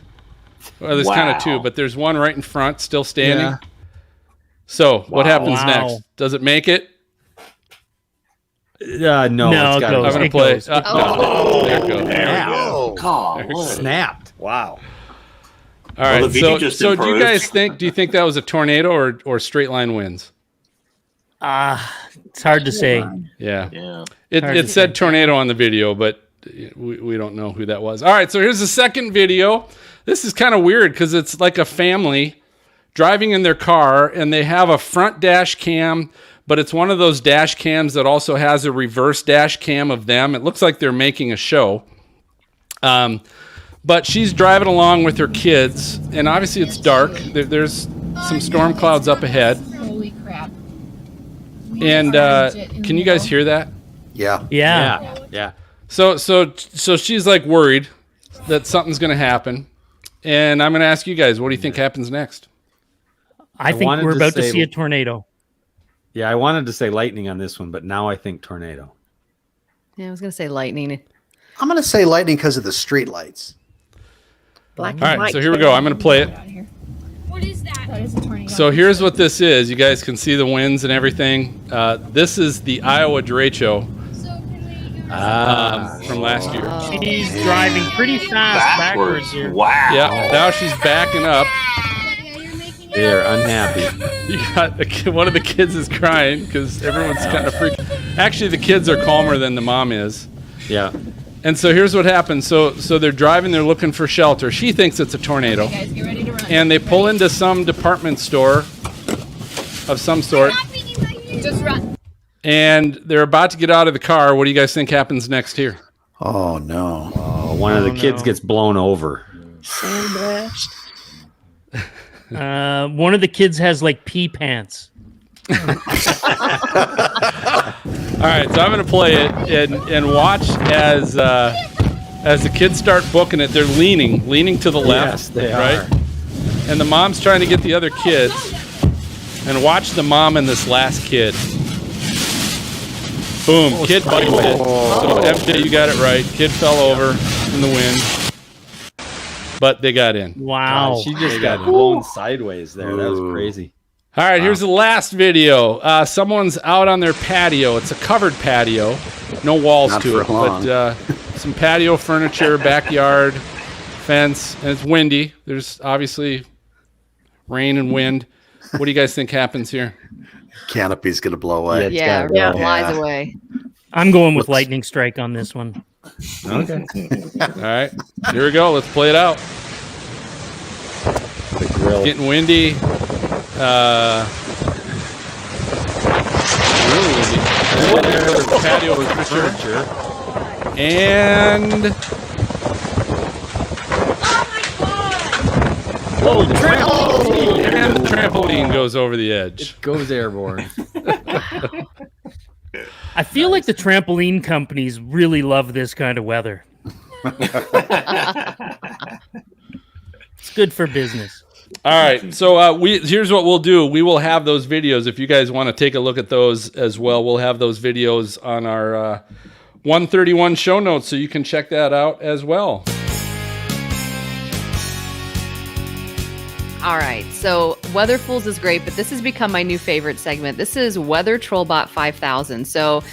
Well, there's kind Wow. of 2, but there's one right in front, still standing. Yeah. So what happens Wow. next? Does it make it? No, No, it's it got goes. I'm gonna It play. goes. No, there it goes. There we go. Oh. God, snapped. Wow. All right. the video So, just do you improved. guys think? Do you think that was a tornado or straight line winds? It's hard to say. Yeah. Yeah. It Hard to said tornado on the video, but we don't know who that was. All right. So here's the second video. This is kind of weird because it's like a family driving in their car, and they have a front dash cam, but it's one of those dash cams that also has a reverse dash cam of them. It looks like they're making a show. But she's driving along with her kids, and obviously it's dark. There's some storm clouds up ahead. Holy crap. And can you guys hear that? Yeah. Yeah. Yeah. So she's like worried that something's going to happen. And I'm going to ask you guys, what do you think happens next? I think wanted we're to about to say- see a tornado. Yeah, I wanted to say lightning on this one, but now I think tornado. Yeah, I was gonna say lightning. I'm going to say lightning because of the street lights. Black and All right, white. so here we go. I'm going to play it. What is that? That is a tornado. So here's what this is. You guys can see the winds and everything. This is the Iowa derecho So can we from last year. She's driving pretty fast backwards Backwards. here. Wow. Yeah, now she's backing up. You're making it They're unhappy. You got a kid, one of the kids is crying because everyone's kind of freaked. Actually, the kids are calmer than the mom is. Yeah. And so here's what happens. So they're driving. They're looking for shelter. She thinks it's a tornado, guys, get ready to run. and they pull into some department store of some sort, Just run. and they're about to get out of the car. What do you guys think happens next here? Oh, no. Oh, one of the kids no. gets blown over. Sandblast. One of the kids has like pee pants. All right, so I'm going to play it and watch as the kids start booking it. They're leaning to the left, Yes, they right? are. And the mom's trying to get the other kids. And watch the mom and this last kid. Boom, kid bites it. So MJ, you got it right. Kid fell over in the wind, but they got in. Wow. God, she just got blown sideways there. That was crazy. All right, here's the last video. Someone's out on their patio. It's a covered patio, no walls Not to for it, long. but some patio furniture, backyard, fence, and it's windy. There's obviously rain and wind. What do you guys think happens here? Canopy's going to blow away. It's Yeah, gotta yeah, go. flies Yeah. away. I'm going with lightning strike on this one. Okay. All right, here we go. Let's play it out. The grill. Getting windy. Really windy. Patio furniture. And Oh, the trampoline. and the trampoline goes over the edge. Goes airborne. I feel like the trampoline companies really love this kind of weather. It's good for business. All right, so here's what we'll do. We will have those videos if you guys want to take a look at those as well. We'll have those videos on our 131 show notes, so you can check that out as well. All right, so Weather Fools is great, but this has become my new favorite segment. This is Weather Trollbot 5000. So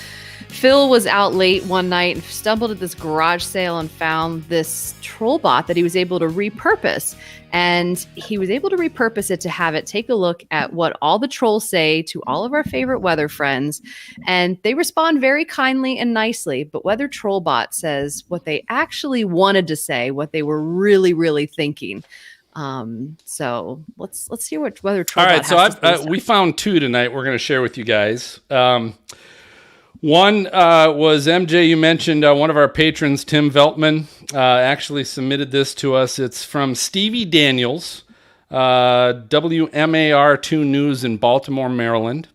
Phil was out late one night and stumbled at this garage sale and found this Trollbot that he was able to repurpose. And he was able to repurpose it to have it take a look at what all the trolls say to all of our favorite weather friends. And they respond very kindly and nicely. But Weather Trollbot says what they actually wanted to say, what they were really, really thinking. So let's hear what Weather Trollbot. All right, has so we found two tonight. We're going to share with you guys. One was MJ. You mentioned one of our patrons, Tim Veltman, actually submitted this to us. It's from Stevie Daniels, WMAR2 News in Baltimore, Maryland.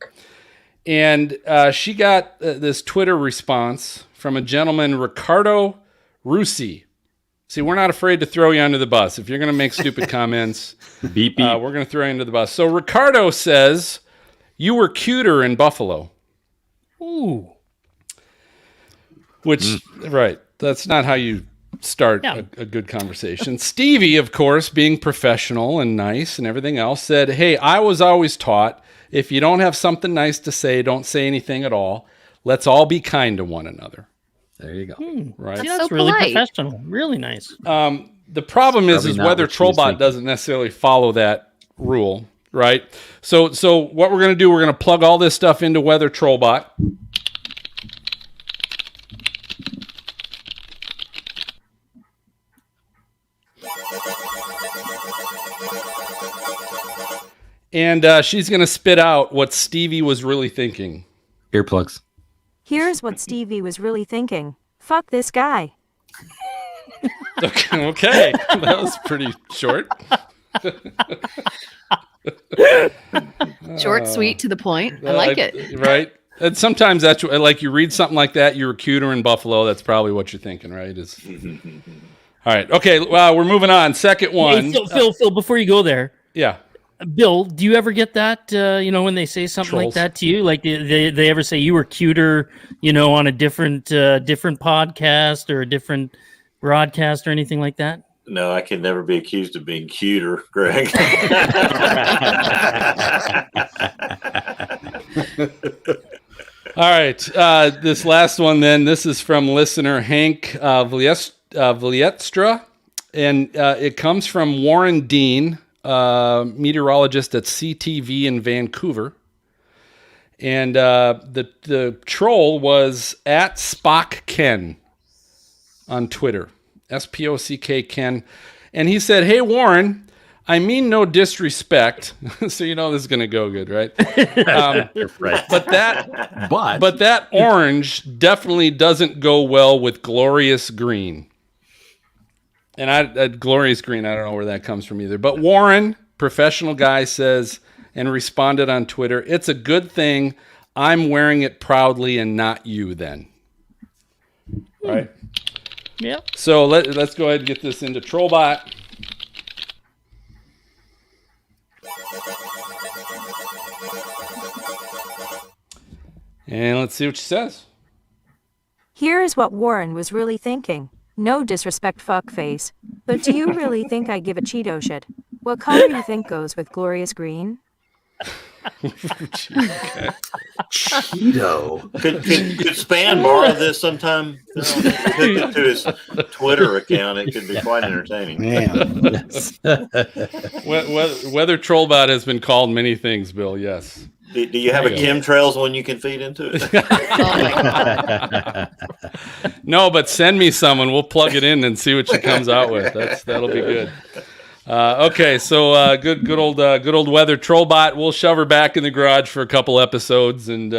And she got this Twitter response from a gentleman, Ricardo Russi. See, we're not afraid to throw you under the bus. If you're going to make stupid comments, beep, beep. We're going to throw you under the bus. So Ricardo says, you were cuter in Buffalo. Ooh. Which, right, that's not how you start a good conversation. Stevie, of course, being professional and nice and everything else, said, hey, I was always taught, if you don't have something nice to say, don't say anything at all. Let's all be kind to one another. There you go. Right. See, That's that's so really polite. professional. Really nice. The problem is Probably not Weather what she was Trollbot thinking. doesn't necessarily follow that rule, right? So what we're going to do, we're going to plug all this stuff into Weather Trollbot. And she's going to spit out what Stevie was really thinking. Earplugs. Here's what Stevie was really thinking. Fuck this guy. Okay. That was pretty short. Short, sweet, to the point. I like it. Right. And sometimes that's like you read something like that, you're a cuter in Buffalo. That's probably what you're thinking, right? All right. Okay. Well, we're moving on. Second one. Hey, Phil, before you go there, Yeah. Bill, do you ever get that, when they say something Trolls. like that to you? Like, they ever say you were cuter, on a different podcast or a different broadcast or anything like that? No, I can never be accused of being cuter, Greg. All right. This last one, then, this is from listener Hank Vlietstra, and it comes from Warren Dean, meteorologist at CTV in Vancouver. And the troll was at Spock Ken on Twitter, SPOCK Ken. And he said, hey, Warren, I mean no disrespect. So you know this is going to go good, right? Right. But that orange definitely doesn't go well with glorious green. And glorious green, I don't know where that comes from either. But Warren, professional guy, says and responded on Twitter, it's a good thing I'm wearing it proudly and not you then. Right? Yeah. So let's go ahead and get this into Trollbot. And let's see what she says. Here is what Warren was really thinking. No disrespect, fuckface. But do you really think I give a Cheeto shit? What color do you think goes with glorious green? Cheeto. Could Span borrow this sometime? Hook it to his Twitter account. It could be quite entertaining. Man. Weather Trollbot has been called many things, Bill. Yes. Do you have a chemtrails one you can feed into it? No, but send me someone. We'll plug it in and see what she comes out with. That'll be good. Okay, so good old Weather Trollbot. We'll shove her back in the garage for a couple episodes, and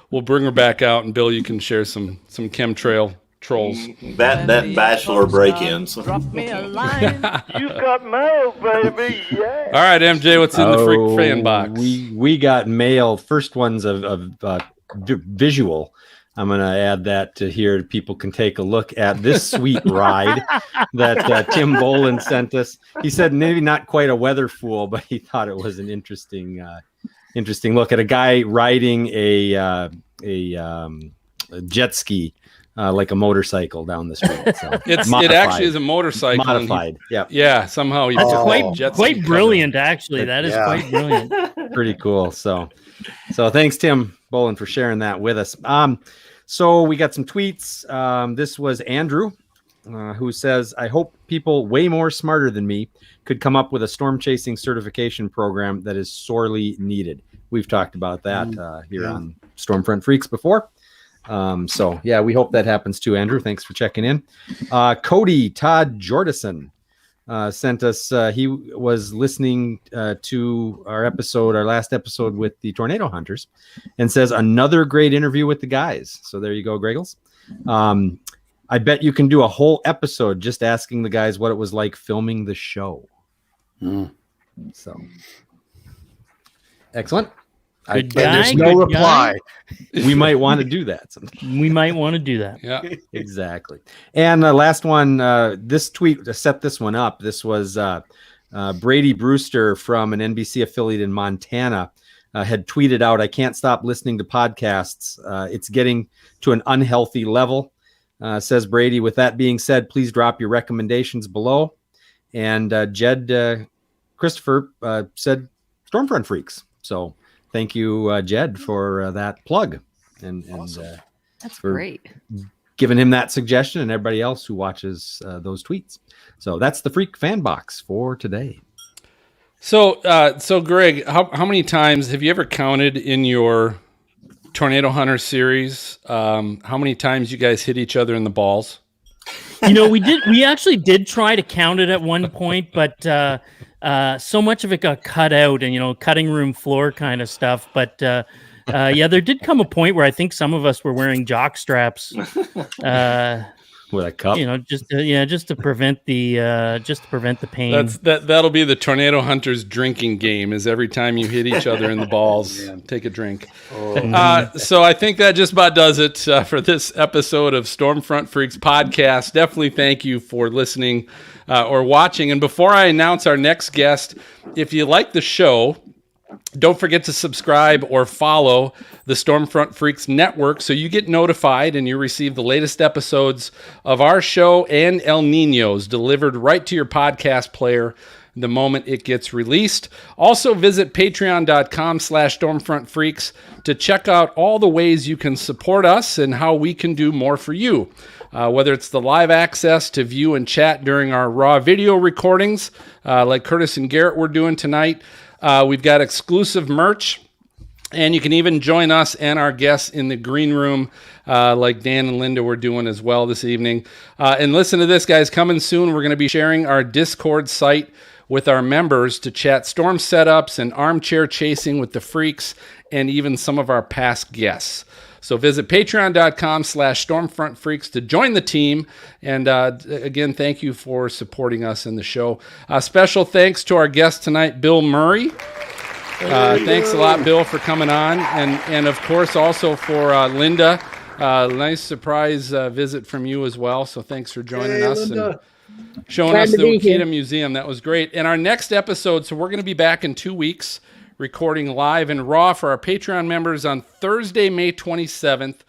we'll bring her back out. And Bill, you can share some chemtrail trolls. That bachelor break-ins. Drop me a line. You got mail, baby. Yeah. All right, MJ, what's in the freak fan box? We got mail. First one's of visual. I'm going to add that to here. People can take a look at this sweet ride that Tim Bolin sent us. He said maybe not quite a weather fool, but he thought it was an interesting look at a guy riding a jet ski. Like a motorcycle down the street. So it actually is a motorcycle. Modified. Yeah. Somehow he's quite brilliant. Actually, that is quite brilliant. Pretty cool. So thanks, Tim Bolin, for sharing that with us. So we got some tweets. This was Andrew, who says, I hope people way more smarter than me could come up with a storm chasing certification program that is sorely needed. We've talked about that here on Stormfront Freaks before. So yeah, we hope that happens too, Andrew. Thanks for checking in. Cody Todd Jordison sent us, he was listening to our last episode with the Tornado Hunters, and says, another great interview with the guys. So there you go, Greggles. I bet you can do a whole episode just asking the guys what it was like filming the show. So excellent. There's no reply. We might want to do that. We might want to do that. Yeah, exactly. And the last one, this tweet set this one up. This was Brady Brewster from an NBC affiliate in Montana had tweeted out, I can't stop listening to podcasts. It's getting to an unhealthy level, says Brady. With that being said, please drop your recommendations below. And Jed Christopher said Stormfront Freaks. So thank you, Jed, for that plug. And that's great. Giving him that suggestion, and everybody else who watches those tweets. So that's the Freak Fan Box for today. So Greg, how many times have you ever counted in your Tornado Hunter series? How many times you guys hit each other in the balls? We actually did try to count it at one point, but so much of it got cut out and, cutting room floor kind of stuff. But there did come a point where I think some of us were wearing jock straps with a cup, just to prevent the pain. That'll be the Tornado Hunters drinking game, is every time you hit each other in the balls, take a drink. So I think that just about does it for this episode of Stormfront Freaks podcast. Definitely thank you for listening or watching. And before I announce our next guest, if you like the show, don't forget to subscribe or follow the Stormfront Freaks Network so you get notified and you receive the latest episodes of our show and El Nino's delivered right to your podcast player the moment it gets released. Also visit patreon.com/StormfrontFreaks to check out all the ways you can support us and how we can do more for you. Whether it's the live access to view and chat during our raw video recordings, like Curtis and Garrett were doing tonight. We've got exclusive merch, and you can even join us and our guests in the green room, like Dan and Linda were doing as well this evening. And listen to this, guys. Coming soon, we're going to be sharing our Discord site with our members to chat storm setups and armchair chasing with the freaks and even some of our past guests. So visit patreon.com/StormfrontFreaks to join the team. And again, thank you for supporting us in the show. Special thanks to our guest tonight, Bill Murray. Thanks a lot, Bill, for coming on. And of course, also for Linda. Nice surprise visit from you as well. So thanks for joining us and showing us the Wakita Museum. That was great. And our next episode, so we're going to be back in 2 weeks, recording live and raw for our Patreon members on Thursday, May 27th,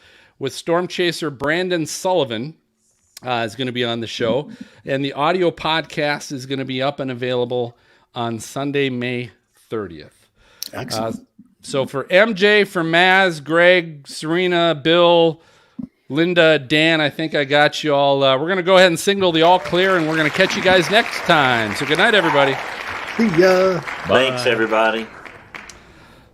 with Storm Chaser Brandon Sullivan is going to be on the show. And the audio podcast is going to be up and available on Sunday, May 30th. Excellent. So for MJ, for Maz, Greg, Serena, Bill, Linda, Dan, I think I got you all. We're going to go ahead and signal the all clear, and we're going to catch you guys next time. So good night, everybody. See ya. Thanks, everybody.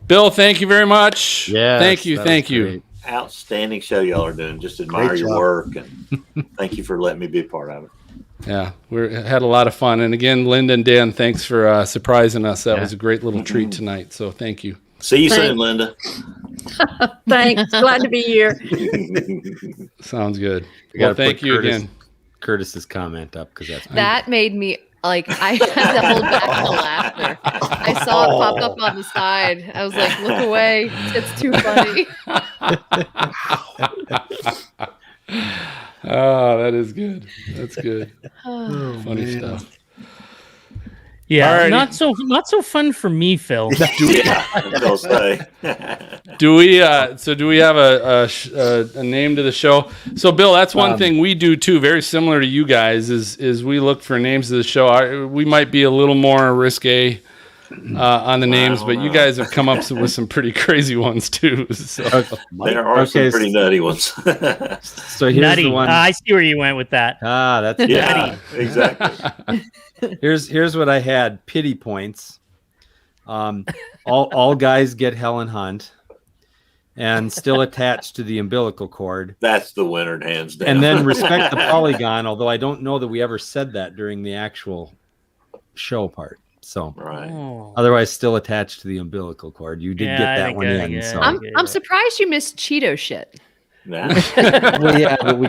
Bill, thank you very much. Yeah, thank you. Great. Outstanding show y'all are doing. Just admire Great your job. work, and thank you for letting me be a part of it. Yeah, we had a lot of fun. And again, Linda and Dan, thanks for surprising us. That was a great little treat tonight. So thank you. See you Thanks. soon, Linda. Thanks. Glad to be here. Sounds good. We Well, gotta thank put you again. Curtis's comment up because that's That made me I had to hold back the laughter. I saw it pop up on the side. I was like, look away. It's too funny. Oh, that is good. That's good. Funny stuff. Yeah, Alrighty. not so fun for me, Phil. They'll say. Do we have a name to the show? So Bill, that's one thing we do too, very similar to you guys, is we look for names of the show. We might be a little more risque on the names, but you guys have come up with some pretty crazy ones too. So. There are some pretty nutty ones. So here's Nutty. the one. I see where you went with that. That's Yeah, exactly. Here's what I had. Pity points. All guys get Helen Hunt, and still attached to the umbilical cord. That's the winner, hands down. And then respect the polygon, although I don't know that we ever said that during the actual show part. So otherwise still attached to the umbilical cord. You did get that one in. So I'm surprised you missed Cheeto shit. Nah. Well, yeah, but we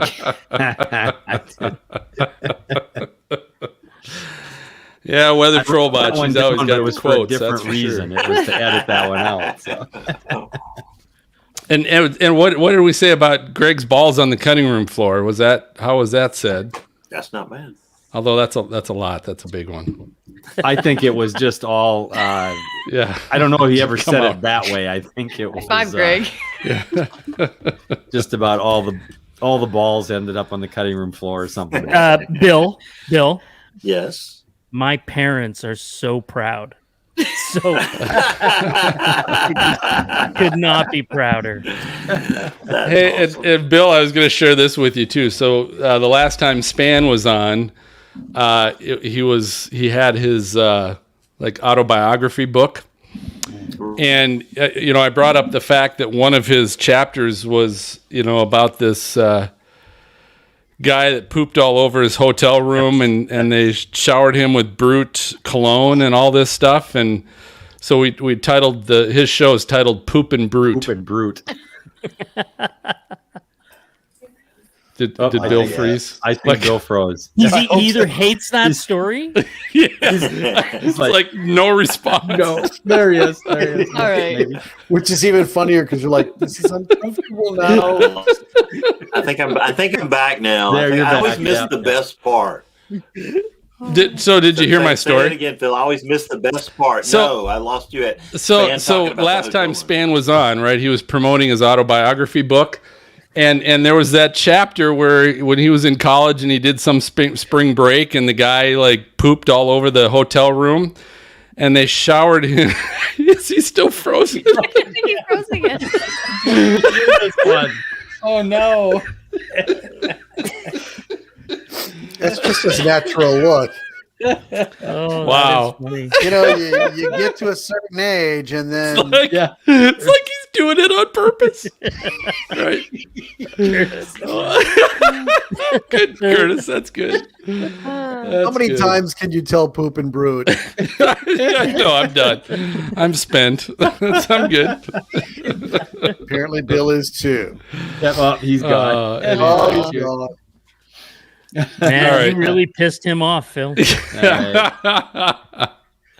Yeah, Weather Trollbot. She's always got it the was quotes. for a different that's for reason. sure. It was to edit that one out. So. And what did we say about Greg's balls on the cutting room floor? How was that said? That's not bad. Although that's a lot. That's a big one. I think it was just all. Yeah. I don't know if he ever Come said on. it that way. I think it was. 5, Greg. Yeah. Just about all the balls ended up on the cutting room floor or something. Bill. Yes. My parents are so proud. So could not be prouder. Hey, awesome. and Bill, I was going to share this with you too. So the last time Span was on, he had his like autobiography book, and I brought up the fact that one of his chapters was about this guy that pooped all over his hotel room, and they showered him with Brute cologne and all this stuff, and so we titled his show is titled Poop and Brute. Poop and Brute. Did Bill freeze? I think Bill froze. He either hates that story. It's like no response. No, there he is. There he is. All right. Maybe. Which is even funnier because you're like, this is uncomfortable now. I think I'm back now. There, you're I always back, miss yeah. the best part. Did you hear my Say that story? again, Phil. I always miss the best part. So- No, I lost you at. So Span talking about last the time hotel Span was on, right? He was promoting his autobiography book, and there was that chapter where when he was in college and he did some spring break, and the guy like pooped all over the hotel room, and they showered him. Is he still frozen? I think he froze again. Oh no! That's just his natural look. Oh, Wow. that is funny. You get to a certain age and then It's like he's doing it on purpose. Right. Good, Curtis. That's good. how many times can you tell Poop and Brute? No, I'm done. I'm spent. I'm good. Apparently Bill is too. Yep, he's gone. Oh, he's gone. Man, All right. you really pissed him off, Phil.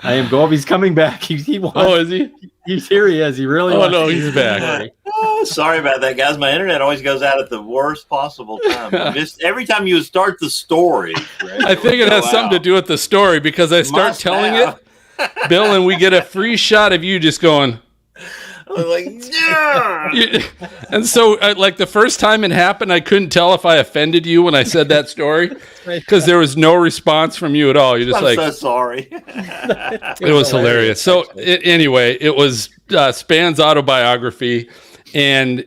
I am going. He's coming back. He wants. Oh, is he? He's here. He is. He really. Oh, wants no, to he's hear back. the story. Oh, sorry about that, guys. My internet always goes out at the worst possible time. Every time you start the story. I think it has something to do with the story because I start Must telling have. it, Bill, and we get a free shot of you just going. I was like, yeah. And so, like the first time it happened, I couldn't tell if I offended you when I said that story because there was no response from you at all. You're just I'm like, so sorry. it was hilarious. So anyway, it was Span's autobiography, and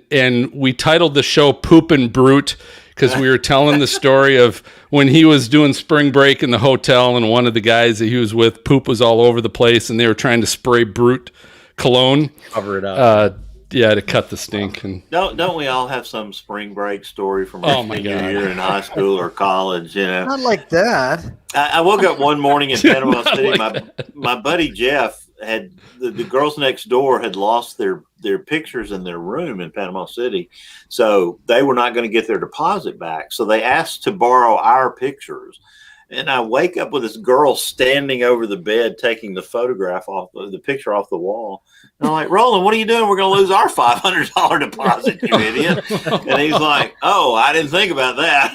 we titled the show "Poop and Brute" because we were telling the story of when he was doing spring break in the hotel, and one of the guys that he was with, poop was all over the place, and they were trying to spray Brute cologne, Cover it up. to cut the stink. And Don't we all have some spring break story from Oh, our my senior God. year in high school or college? Not like that. I woke up one morning in Panama Not City. like My buddy Jeff had the girls next door had lost their pictures in their room in Panama City, so they were not going to get their deposit back. So they asked to borrow our pictures. And I wake up with this girl standing over the bed, taking the photograph off the picture off the wall. And I'm like, Roland, what are you doing? We're going to lose our $500 deposit, you idiot. And he's like, oh, I didn't think about that.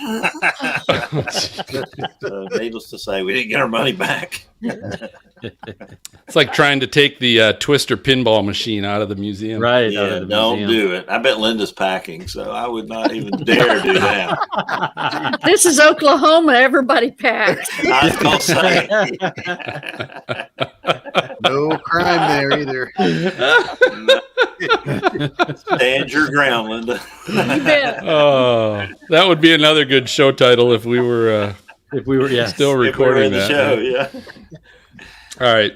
So, needless to say, we didn't get our money back. it's like trying to take the Twister pinball machine out of the museum. Right. out Yeah, of the don't museum. do it. I bet Linda's packing, so I would not even dare do that. This is Oklahoma. Everybody packs. I was going to say. No crime there either. Stand your ground, Linda. You bet. Oh, that would be another good show title if we were still recording the that. show, yeah. All right.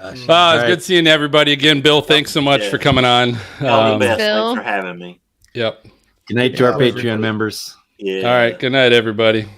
It's good seeing everybody again. Bill, thanks so much for coming on. All the best. Bill. Thanks for having me. Yep. Good night to our Patreon members. Yeah. All right. Good night, everybody.